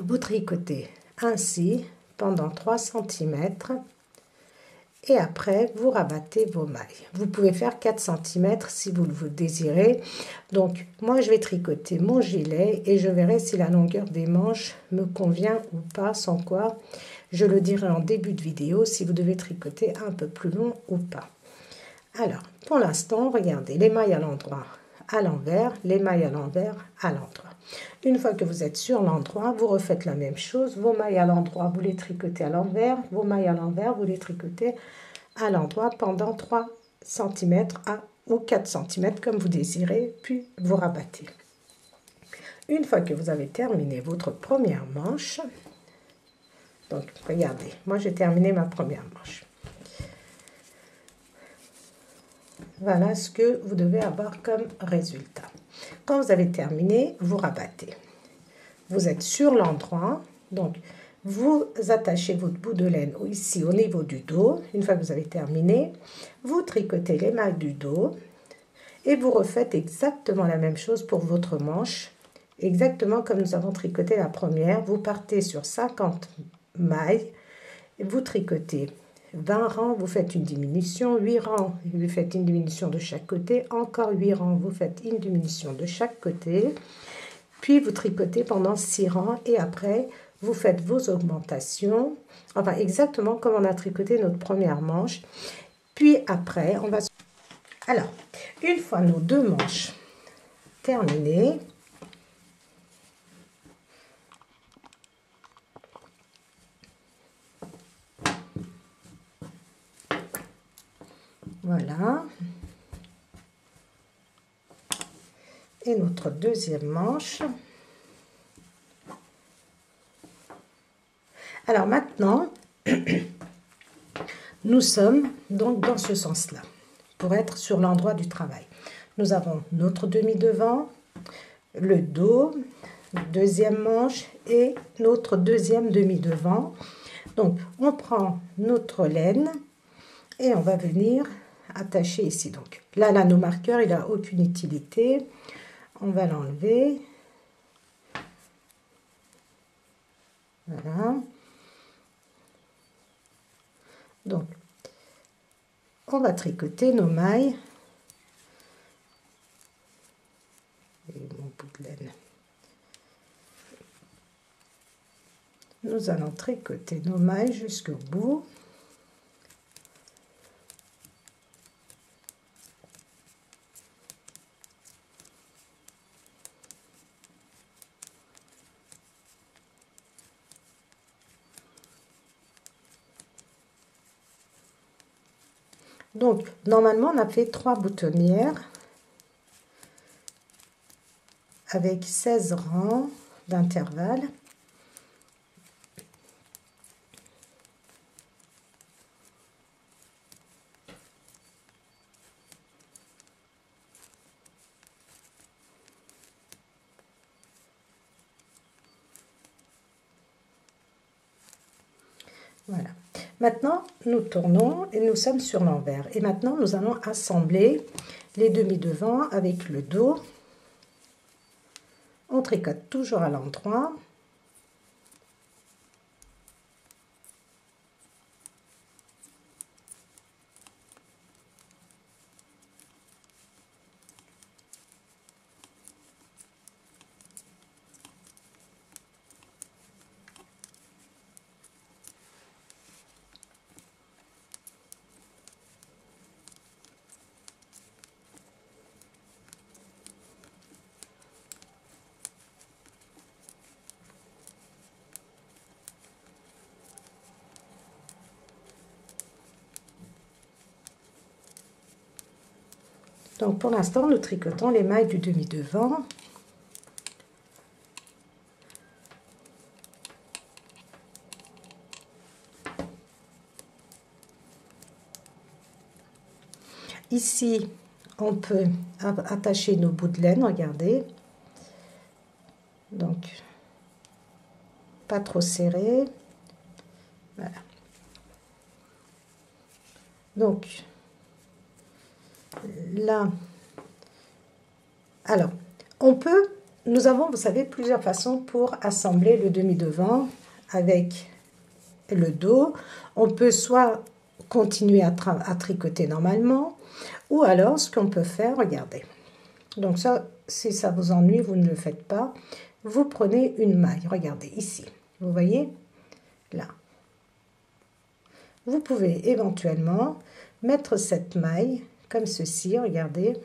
Vous tricotez ainsi pendant 3 cm et après vous rabattez vos mailles. Vous pouvez faire 4 cm si vous le désirez. Donc moi je vais tricoter mon gilet et je verrai si la longueur des manches me convient ou pas, sans quoi je le dirai en début de vidéo si vous devez tricoter un peu plus long ou pas. Alors pour l'instant, regardez, les mailles à l'endroit, à l'envers, les mailles à l'envers, à l'endroit. Une fois que vous êtes sur l'endroit, vous refaites la même chose. Vos mailles à l'endroit, vous les tricotez à l'envers. Vos mailles à l'envers, vous les tricotez à l'endroit pendant 3 cm ou 4 cm comme vous désirez, puis vous rabattez. Une fois que vous avez terminé votre première manche, donc regardez, moi j'ai terminé ma première manche. Voilà ce que vous devez avoir comme résultat. Quand vous avez terminé, vous rabattez. Vous êtes sur l'endroit, donc vous attachez votre bout de laine ici au niveau du dos. Une fois que vous avez terminé, vous tricotez les mailles du dos et vous refaites exactement la même chose pour votre manche. Exactement comme nous avons tricoté la première, vous partez sur 50 mailles, vous tricotez 20 rangs, vous faites une diminution, 8 rangs, vous faites une diminution de chaque côté, encore 8 rangs, vous faites une diminution de chaque côté, puis vous tricotez pendant 6 rangs et après vous faites vos augmentations, enfin exactement comme on a tricoté notre première manche. Puis après, on va... Alors, une fois nos 2 manches terminées, voilà. Et notre deuxième manche. Alors maintenant, nous sommes donc dans ce sens-là, pour être sur l'endroit du travail. Nous avons notre demi-devant, le dos, deuxième manche et notre deuxième demi-devant. Donc, on prend notre laine et on va venir attacher ici. Donc, là, l'anneau marqueur, il n'a aucune utilité. On va l'enlever. Voilà. Donc, on va tricoter nos mailles. Et mon bout de laine. Nous allons tricoter nos mailles jusqu'au bout. Donc, normalement, on a fait 3 boutonnières avec 16 rangs d'intervalle. Voilà. Maintenant, nous tournons et nous sommes sur l'envers. Et maintenant, nous allons assembler les demi-devants avec le dos. On tricote toujours à l'endroit. Donc pour l'instant, nous tricotons les mailles du demi-devant. Ici, on peut attacher nos bouts de laine, regardez. Donc, pas trop serré. Voilà. Donc là, alors nous avons, vous savez, plusieurs façons pour assembler le demi-devant avec le dos. On peut soit continuer à tricoter normalement, ou alors ce qu'on peut faire, regardez. Donc ça, si ça vous ennuie, vous ne le faites pas. Vous prenez une maille, regardez ici, vous voyez, là. Vous pouvez éventuellement mettre cette maille comme ceci, regardez,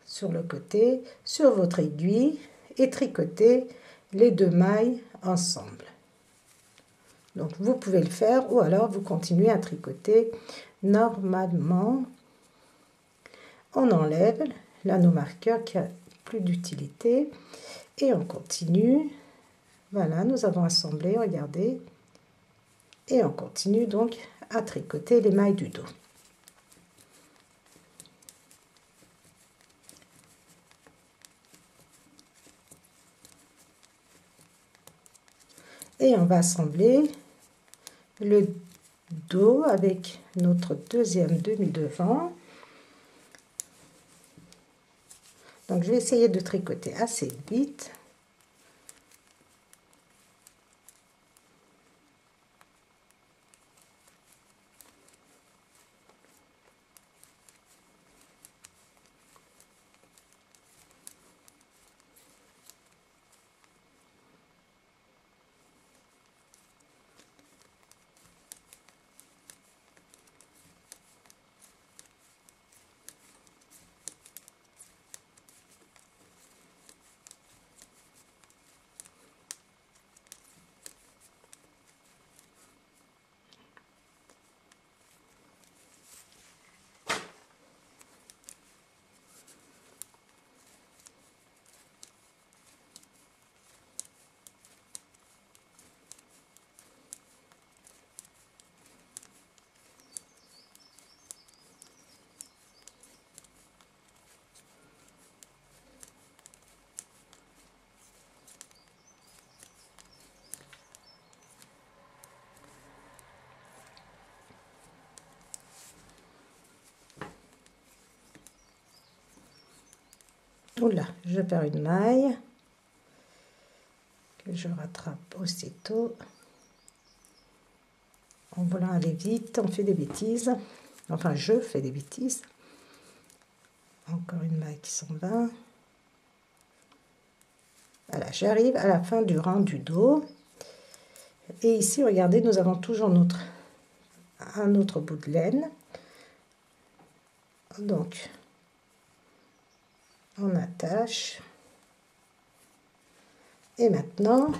sur le côté, sur votre aiguille et tricoter les deux mailles ensemble. Donc vous pouvez le faire ou alors vous continuez à tricoter normalement. On enlève l'anneau marqueur qui a plus d'utilité et on continue. Voilà, nous avons assemblé, regardez. Et on continue donc à tricoter les mailles du dos. Et on va assembler le dos avec notre deuxième demi-devant. Donc je vais essayer de tricoter assez vite. Oula, je perds une maille que je rattrape aussitôt. En voulant aller vite, on fait des bêtises. Enfin, je fais des bêtises. Encore une maille qui s'en va. Voilà, j'arrive à la fin du rang du dos. Et ici, regardez, nous avons toujours un autre bout de laine. Donc, on attache. Et maintenant,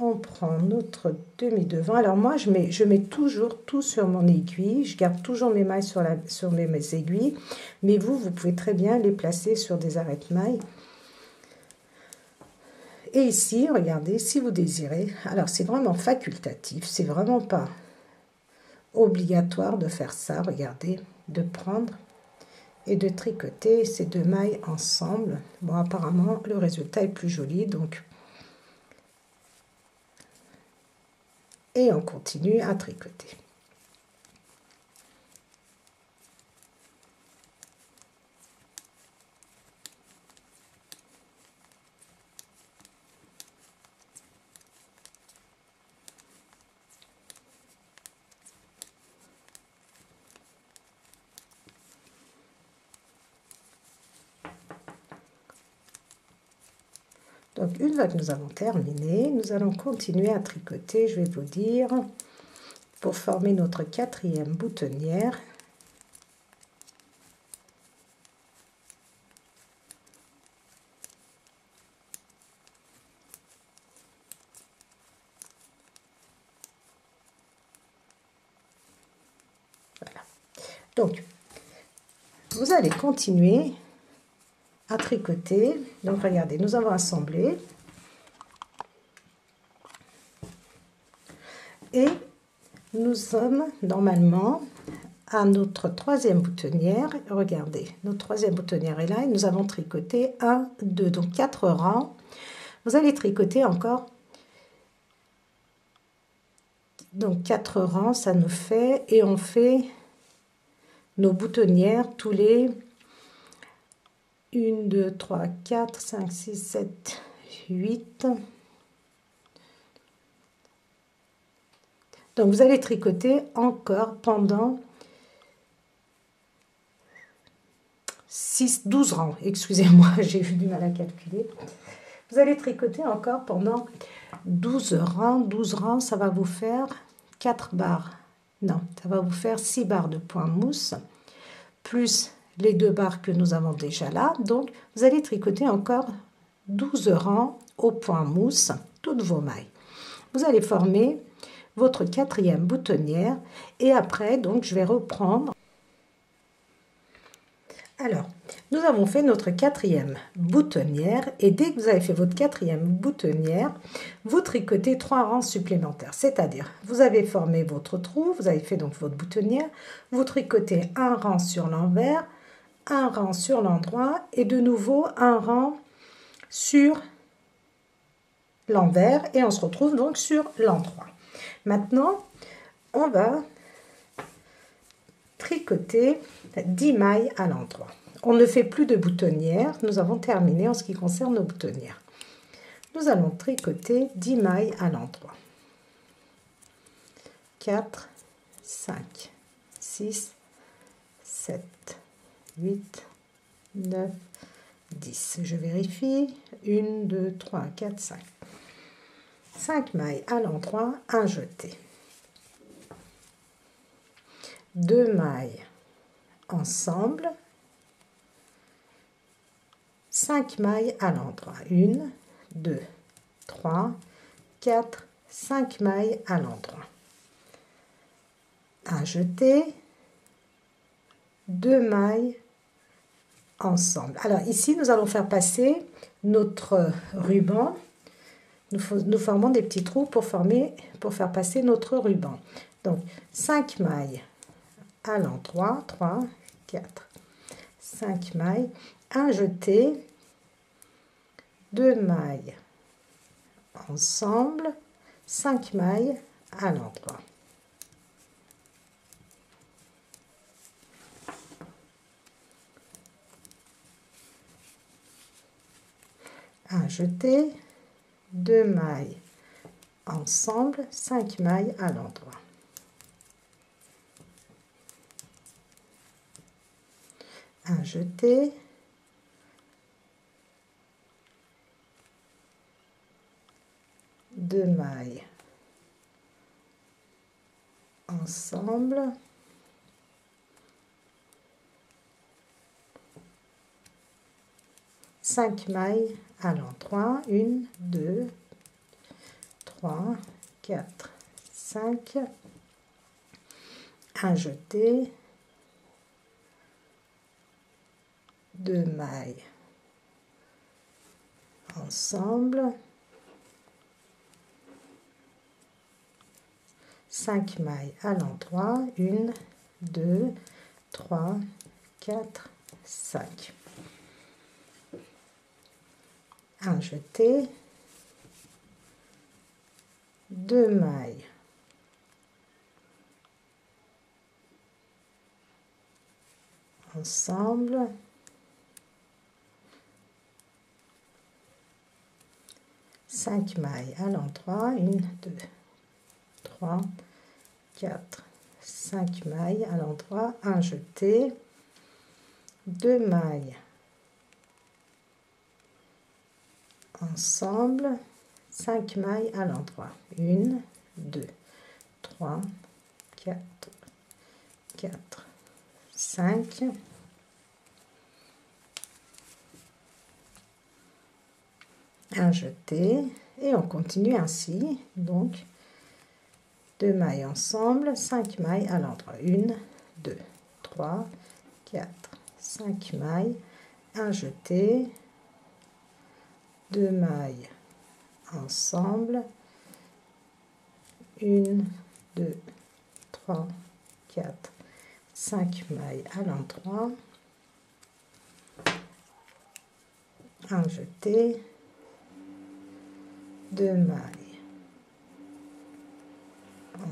on prend notre demi-devant. Alors moi, je mets toujours tout sur mon aiguille. Je garde toujours mes mailles sur mes aiguilles. Mais vous pouvez très bien les placer sur des arrêtes-mailles. Et ici, regardez, si vous désirez, alors c'est vraiment facultatif, c'est vraiment pas obligatoire de faire ça, regardez, de prendre et de tricoter ces deux mailles ensemble. Bon, apparemment, le résultat est plus joli, donc... Et on continue à tricoter. Donc, une fois que nous avons terminé, nous allons continuer à tricoter, je vais vous dire, pour former notre quatrième boutonnière. Voilà. Donc, vous allez continuer à tricoter. Donc regardez, nous avons assemblé et nous sommes normalement à notre troisième boutonnière. Regardez, notre troisième boutonnière est là et nous avons tricoté 1, 2, donc 4 rangs. Vous allez tricoter encore, donc 4 rangs, ça nous fait, et on fait nos boutonnières tous les 1, 2, 3, 4, 5, 6, 7, 8. Donc vous allez tricoter encore pendant 12 rangs. Excusez-moi, j'ai eu du mal à calculer. Vous allez tricoter encore pendant 12 rangs. 12 rangs, ça va vous faire 4 barres. Non, ça va vous faire 6 barres de point mousse, plus les 2 barres que nous avons déjà là. Donc, vous allez tricoter encore 12 rangs au point mousse, toutes vos mailles. Vous allez former votre 4e boutonnière et après, donc, je vais reprendre. Alors, nous avons fait notre 4e boutonnière et dès que vous avez fait votre 4e boutonnière, vous tricotez 3 rangs supplémentaires. C'est-à-dire, vous avez formé votre trou, vous avez fait donc votre boutonnière, vous tricotez un rang sur l'envers, un rang sur l'endroit et de nouveau un rang sur l'envers et on se retrouve donc sur l'endroit. Maintenant, on va tricoter 10 mailles à l'endroit. On ne fait plus de boutonnière, nous avons terminé en ce qui concerne nos boutonnières. Nous allons tricoter 10 mailles à l'endroit. 4, 5, 6, 7, 8, 9, 10. Je vérifie. 1, 2, 3, 4, 5. 5 mailles à l'endroit, un jeté. 2 mailles ensemble, 5 mailles à l'endroit, 1, 2, 3, 4, 5 mailles à l'endroit, un jeté, 2 mailles ensemble. Alors ici nous allons faire passer notre ruban, nous formons des petits trous pour faire passer notre ruban. Donc 5 mailles à l'endroit, 3, 4, 5 mailles, un jeté, 2 mailles ensemble, 5 mailles à l'endroit. Un jeté, 2 mailles ensemble, 5 mailles à l'endroit. Un jeté, 2 mailles ensemble, 5 mailles à l'endroit, 1, 2, 3, 4, 5, un jeté, 2 mailles ensemble, 5 mailles à l'endroit, 1, 2, 3, 4, 5. Un jeté, 2 mailles ensemble, 5 mailles à l'endroit, 1, 2, 3, 4, 5 mailles à l'endroit, un jeté, 2 mailles ensemble, 5 mailles à l'endroit, 1, 2, 3, 4, 4, 5, un jeté et on continue ainsi, donc 2 mailles ensemble, 5 mailles à l'endroit, 1, 2, 3, 4, 5 mailles, un jeté, 2 mailles ensemble, 1, 2, 3, 4, 5 mailles à l'endroit, un jeté, 2 mailles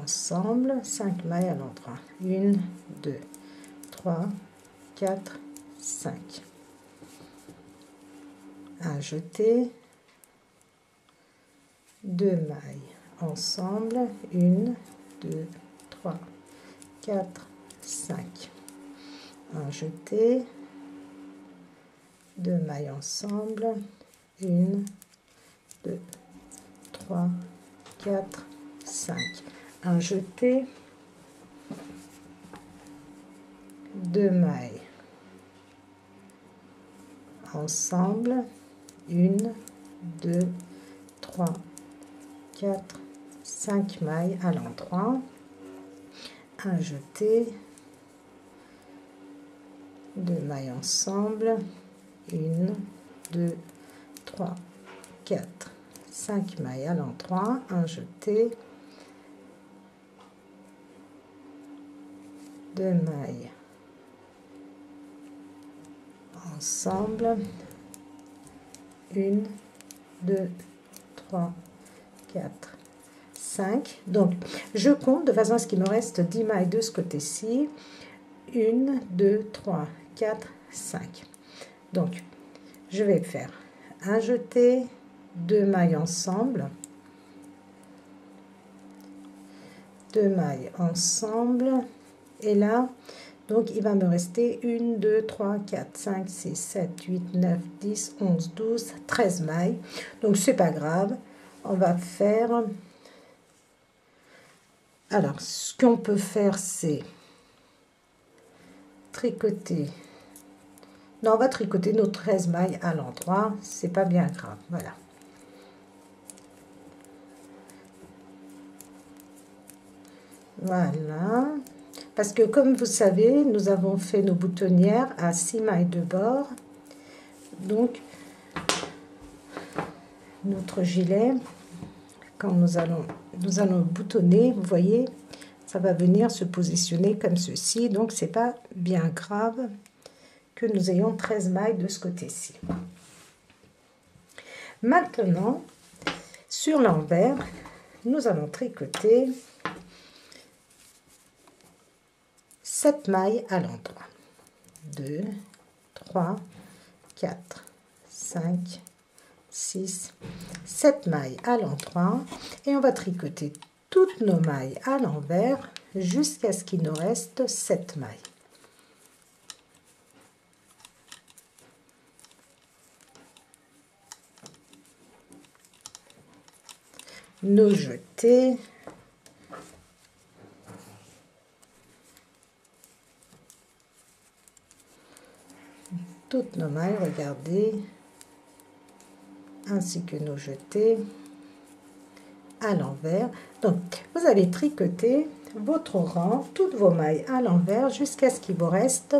ensemble, 5 mailles à l'endroit, 1, 2, 3, 4, 5. Un jeté, 2 mailles ensemble, 1, 2, 3, 4, 5. Un jeté, 2 mailles ensemble, 1, 2, 3, 4, 5. Un jeté, 2 mailles ensemble, 1, 2, 3, 4, 5 mailles à l'endroit, un jeté, 2 mailles ensemble, 1, 2, 3, 4, 5 mailles à l'endroit, un jeté, 2 mailles ensemble, 1, 2, 3, 4, 5. Donc, je compte de façon à ce qu'il me reste 10 mailles de ce côté-ci. 1, 2, 3, 4, 5. Donc, je vais faire un jeté, 2 mailles ensemble, 2 mailles ensemble, et là, donc il va me rester 1, 2, 3, 4, 5, 6, 7, 8, 9, 10, 11, 12, 13 mailles. Donc, c'est pas grave. On va faire... Alors, ce qu'on peut faire, c'est tricoter. Non, on va tricoter nos 13 mailles à l'endroit. C'est pas bien grave. Voilà. Voilà. Parce que comme vous savez, nous avons fait nos boutonnières à 6 mailles de bord. Donc, notre gilet, quand nous allons boutonner, vous voyez, ça va venir se positionner comme ceci. Donc, c'est pas bien grave que nous ayons 13 mailles de ce côté-ci. Maintenant, sur l'envers, nous allons tricoter 7 mailles à l'endroit. 2, 3, 4, 5, 6, 7 mailles à l'endroit. Et on va tricoter toutes nos mailles à l'envers jusqu'à ce qu'il nous reste 7 mailles. Nos jetés. Toutes nos mailles, regardez, ainsi que nos jetés à l'envers. Donc, vous allez tricoter votre rang, toutes vos mailles à l'envers jusqu'à ce qu'il vous reste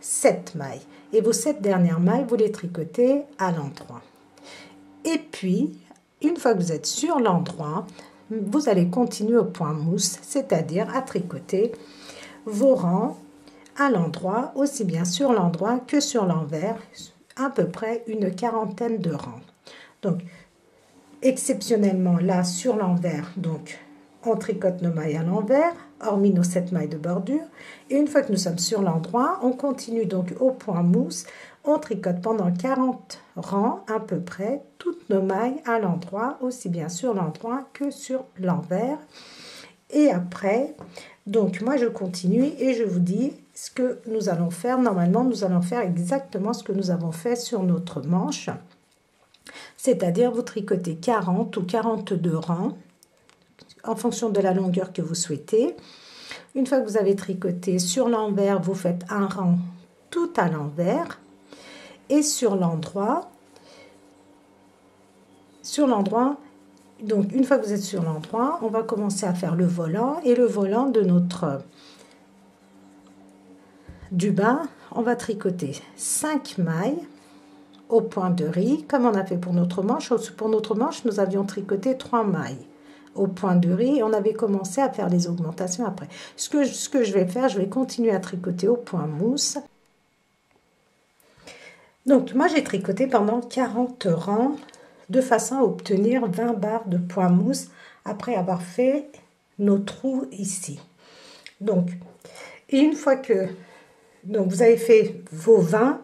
7 mailles. Et vos 7 dernières mailles, vous les tricotez à l'endroit. Et puis, une fois que vous êtes sur l'endroit, vous allez continuer au point mousse, c'est-à-dire à tricoter vos rangs à l'endroit, aussi bien sur l'endroit que sur l'envers, à peu près une quarantaine de rangs. Donc, exceptionnellement, là, sur l'envers, donc, on tricote nos mailles à l'envers, hormis nos 7 mailles de bordure. Et une fois que nous sommes sur l'endroit, on continue donc au point mousse. On tricote pendant 40 rangs, à peu près, toutes nos mailles à l'endroit, aussi bien sur l'endroit que sur l'envers. Et après, donc, moi, je continue et je vous dis ce que nous allons faire. Normalement, nous allons faire exactement ce que nous avons fait sur notre manche. C'est-à-dire, vous tricotez 40 ou 42 rangs en fonction de la longueur que vous souhaitez. Une fois que vous avez tricoté sur l'envers, vous faites un rang tout à l'envers. Et sur l'endroit, donc une fois que vous êtes sur l'endroit, on va commencer à faire le volant. Et le volant de du bas, on va tricoter 5 mailles au point de riz, comme on a fait pour notre manche. Pour notre manche, nous avions tricoté 3 mailles au point de riz et on avait commencé à faire les augmentations après. Ce que je vais faire, je vais continuer à tricoter au point mousse. Donc, moi, j'ai tricoté pendant 40 rangs de façon à obtenir 20 barres de point mousse après avoir fait nos trous ici. Donc, et une fois que donc vous avez fait vos 20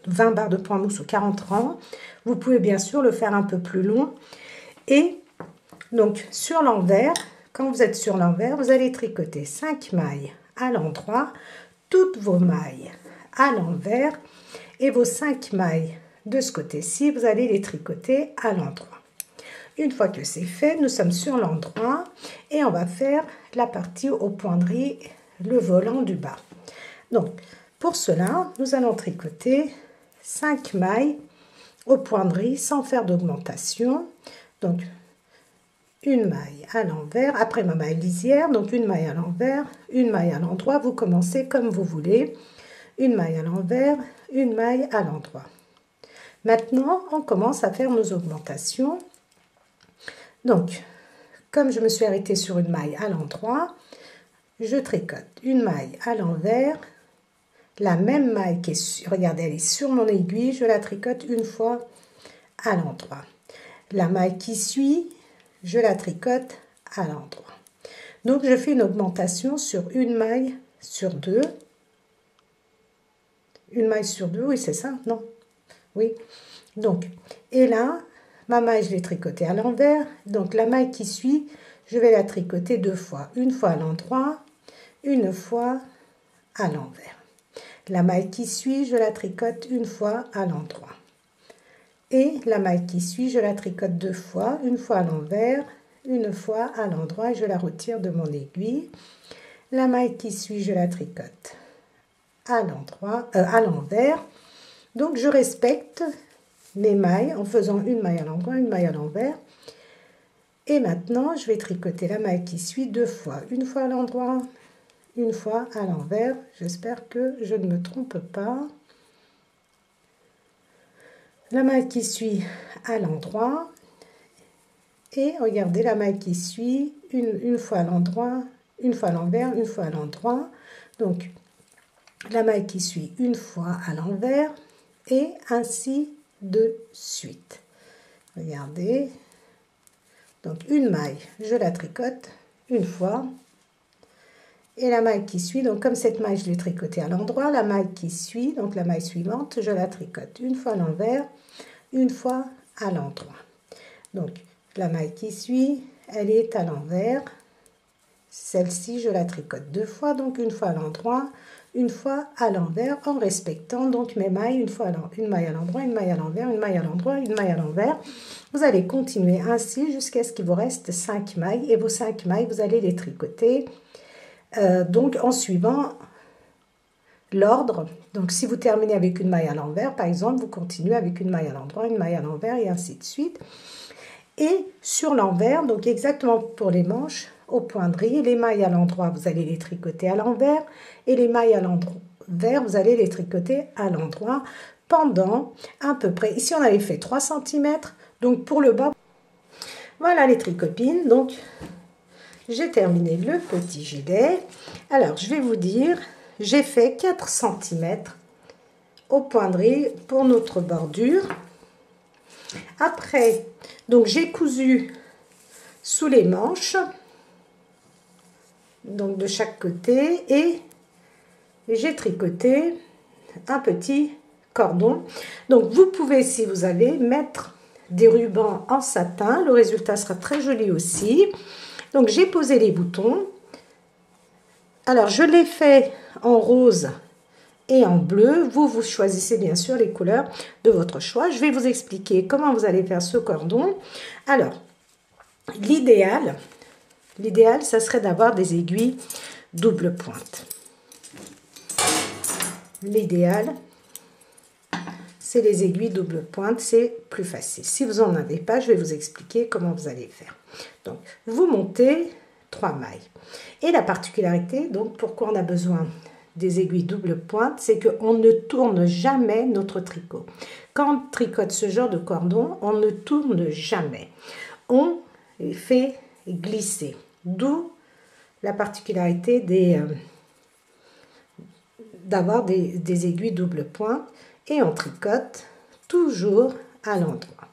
barres de point mousse ou 40 rangs. Vous pouvez bien sûr le faire un peu plus long. Et donc sur l'envers, quand vous êtes sur l'envers, vous allez tricoter 5 mailles à l'endroit, toutes vos mailles à l'envers et vos 5 mailles de ce côté-ci, vous allez les tricoter à l'endroit. Une fois que c'est fait, nous sommes sur l'endroit et on va faire la partie au point de riz, le volant du bas. Donc, pour cela, nous allons tricoter 5 mailles au point de riz sans faire d'augmentation. Donc, une maille à l'envers, après ma maille lisière, donc une maille à l'envers, une maille à l'endroit. Vous commencez comme vous voulez. Une maille à l'envers, une maille à l'endroit. Maintenant, on commence à faire nos augmentations. Donc, comme je me suis arrêtée sur une maille à l'endroit, je tricote une maille à l'envers, la même maille qui est, regardez, elle est sur mon aiguille, je la tricote une fois à l'endroit. La maille qui suit, je la tricote à l'endroit. Donc, je fais une augmentation sur une maille sur deux. Une maille sur deux, oui, c'est ça, non? Oui. Donc, et là, ma maille, je l'ai tricotée à l'envers. Donc, la maille qui suit, je vais la tricoter deux fois. Une fois à l'endroit, une fois à l'envers. La maille qui suit, je la tricote une fois à l'endroit. Et la maille qui suit, je la tricote deux fois. Une fois à l'envers, une fois à l'endroit. Je la retire de mon aiguille. La maille qui suit, je la tricote à l'endroit, à l'envers. Donc, je respecte mes mailles en faisant une maille à l'endroit, une maille à l'envers. Et maintenant, je vais tricoter la maille qui suit deux fois. Une fois à l'endroit, une fois à l'envers. J'espère que je ne me trompe pas. La maille qui suit à l'endroit. Et regardez la maille qui suit une fois à l'endroit, une fois à l'envers, une fois à l'endroit. Donc, la maille qui suit une fois à l'envers et ainsi de suite. Regardez. Donc, une maille, je la tricote une fois. Et la maille qui suit, donc comme cette maille, je l'ai tricotée à l'endroit, la maille qui suit, donc la maille suivante, je la tricote une fois à l'envers, une fois à l'endroit. Donc, la maille qui suit, elle est à l'envers. Celle-ci, je la tricote deux fois, donc une fois à l'endroit, une fois à l'envers, en respectant donc mes mailles, une maille à l'endroit, une maille à l'envers, une maille à l'endroit, une maille à l'envers. Vous allez continuer ainsi jusqu'à ce qu'il vous reste 5 mailles, et vos 5 mailles, vous allez les tricoter donc en suivant l'ordre. Donc si vous terminez avec une maille à l'envers, par exemple, vous continuez avec une maille à l'endroit, une maille à l'envers, et ainsi de suite. Et sur l'envers, donc exactement pour les manches, au point de riz, les mailles à l'endroit, vous allez les tricoter à l'envers, et les mailles à l'envers, vous allez les tricoter à l'endroit pendant à peu près, ici on avait fait 3 cm, donc pour le bas, voilà les tricopines, donc j'ai terminé le petit gilet. Alors je vais vous dire, j'ai fait 4 cm au point de riz pour notre bordure. Après, donc j'ai cousu sous les manches, donc de chaque côté, et j'ai tricoté un petit cordon. Donc vous pouvez, si vous avez, mettre des rubans en satin, le résultat sera très joli aussi. Donc j'ai posé les boutons. Alors je l'ai fait en rose et en bleu. Vous choisissez bien sûr les couleurs de votre choix. Je vais vous expliquer comment vous allez faire ce cordon. Alors, l'idéal, ça serait d'avoir des aiguilles double pointe. L'idéal, c'est les aiguilles double pointe, c'est plus facile. Si vous n'en avez pas, je vais vous expliquer comment vous allez faire. Donc, vous montez 3 mailles. Et la particularité, donc pourquoi on a besoin des aiguilles double pointe, c'est qu'on ne tourne jamais notre tricot. Quand on tricote ce genre de cordon, on ne tourne jamais. On fait glisser. D'où la particularité d'avoir des aiguilles double pointe. Et on tricote toujours à l'endroit.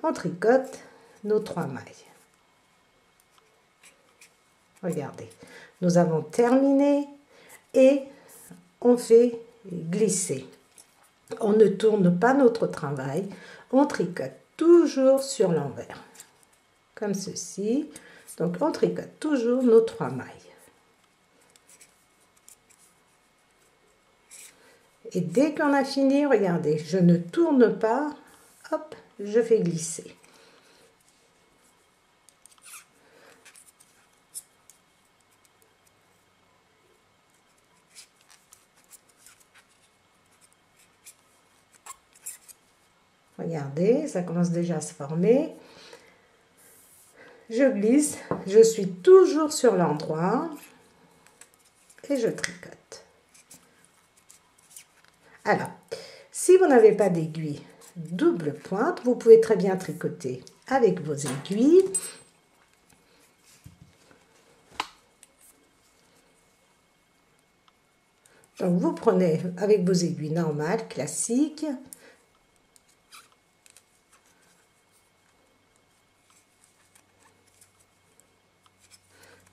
On tricote nos 3 mailles. Regardez, nous avons terminé et on fait glisser. On ne tourne pas notre travail, on tricote toujours sur l'envers, comme ceci. Donc on tricote toujours nos 3 mailles. Et dès qu'on a fini, regardez, je ne tourne pas, hop, je fais glisser. Regardez, ça commence déjà à se former. Je glisse, je suis toujours sur l'endroit et je tricote. Alors, si vous n'avez pas d'aiguille double pointe, vous pouvez très bien tricoter avec vos aiguilles. Donc, vous prenez avec vos aiguilles normales, classiques.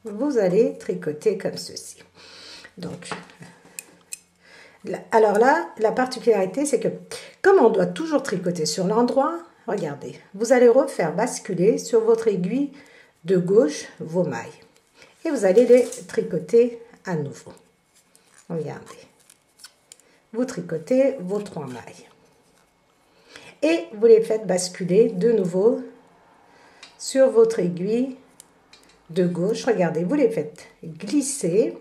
Vous allez tricoter comme ceci. Donc, alors là, la particularité, c'est que comme on doit toujours tricoter sur l'endroit, regardez, vous allez refaire basculer sur votre aiguille de gauche vos mailles. Et vous allez les tricoter à nouveau. Regardez. Vous tricotez vos 3 mailles. Et vous les faites basculer de nouveau sur votre aiguille de gauche. Regardez, vous les faites glisser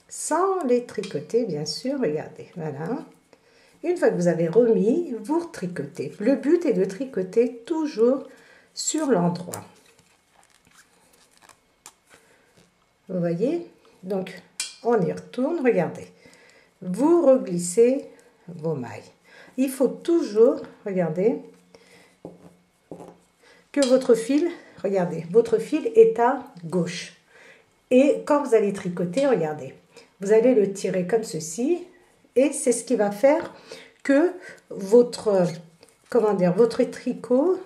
sans les tricoter, bien sûr. Regardez, voilà. Une fois que vous avez remis, vous retricotez. Le but est de tricoter toujours sur l'endroit. Vous voyez? Donc, on y retourne. Regardez. Vous reglissez vos mailles. Il faut toujours, regardez, que votre fil, regardez, votre fil est à gauche. Et quand vous allez tricoter, regardez, vous allez le tirer comme ceci. Et c'est ce qui va faire que votre, votre tricot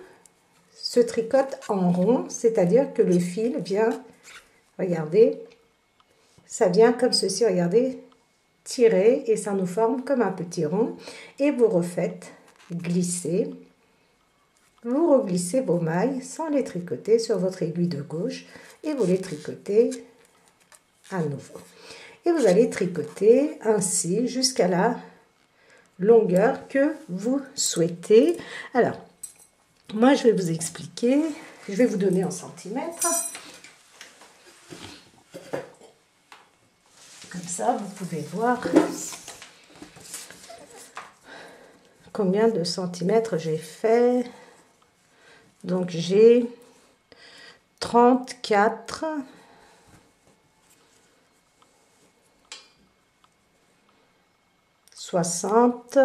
se tricote en rond. C'est-à-dire que le fil vient, regardez, ça vient comme ceci, regardez, tirer et ça nous forme comme un petit rond. Et vous refaites glisser. Vous reglissez vos mailles sans les tricoter sur votre aiguille de gauche et vous les tricotez à nouveau. Et vous allez tricoter ainsi jusqu'à la longueur que vous souhaitez. Alors, moi je vais vous expliquer, je vais vous donner en centimètres. Comme ça, vous pouvez voir combien de centimètres j'ai fait. Donc j'ai 34, « 60.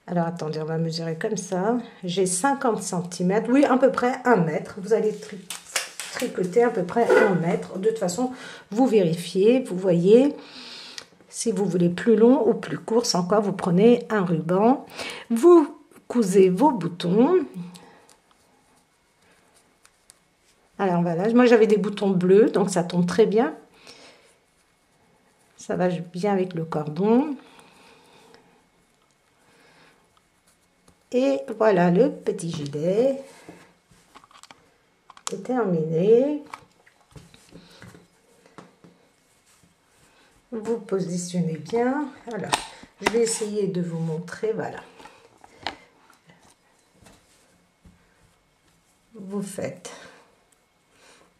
Alors attendez, on va mesurer comme ça. J'ai 50 cm, oui, à peu près 1 mètre. Vous allez tricoter à peu près 1 mètre. De toute façon, vous vérifiez, vous voyez. Si vous voulez plus long ou plus court, sans quoi vous prenez un ruban. Vous cousez vos boutons. Alors voilà, moi j'avais des boutons bleus, donc ça tombe très bien. Ça va bien avec le cordon. Et voilà, le petit gilet est terminé. Vous positionnez bien. Alors, je vais essayer de vous montrer, voilà. Vous faites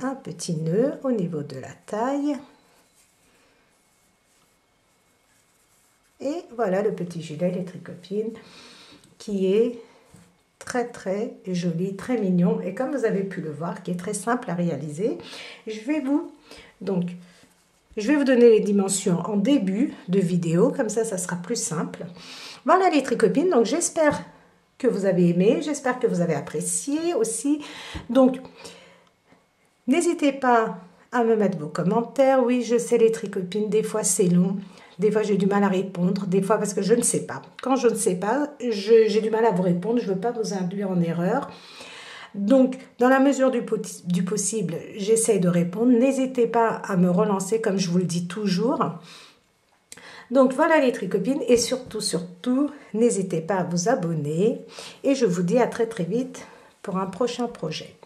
un petit nœud au niveau de la taille. Et voilà le petit gilet les tricopines qui est très joli, très mignon. Et comme vous avez pu le voir, qui est très simple à réaliser. Je vais vous donner les dimensions en début de vidéo. Comme ça sera plus simple. Voilà les tricopines. Donc j'espère que vous avez aimé. J'espère que vous avez apprécié aussi. Donc, n'hésitez pas à me mettre vos commentaires. Oui, je sais les tricopines, des fois c'est long. Des fois, j'ai du mal à répondre. Des fois, parce que je ne sais pas. Quand je ne sais pas, j'ai du mal à vous répondre. Je ne veux pas vous induire en erreur. Donc, dans la mesure du possible, j'essaie de répondre. N'hésitez pas à me relancer, comme je vous le dis toujours. Donc voilà les tricopines et surtout, n'hésitez pas à vous abonner et je vous dis à très vite pour un prochain projet.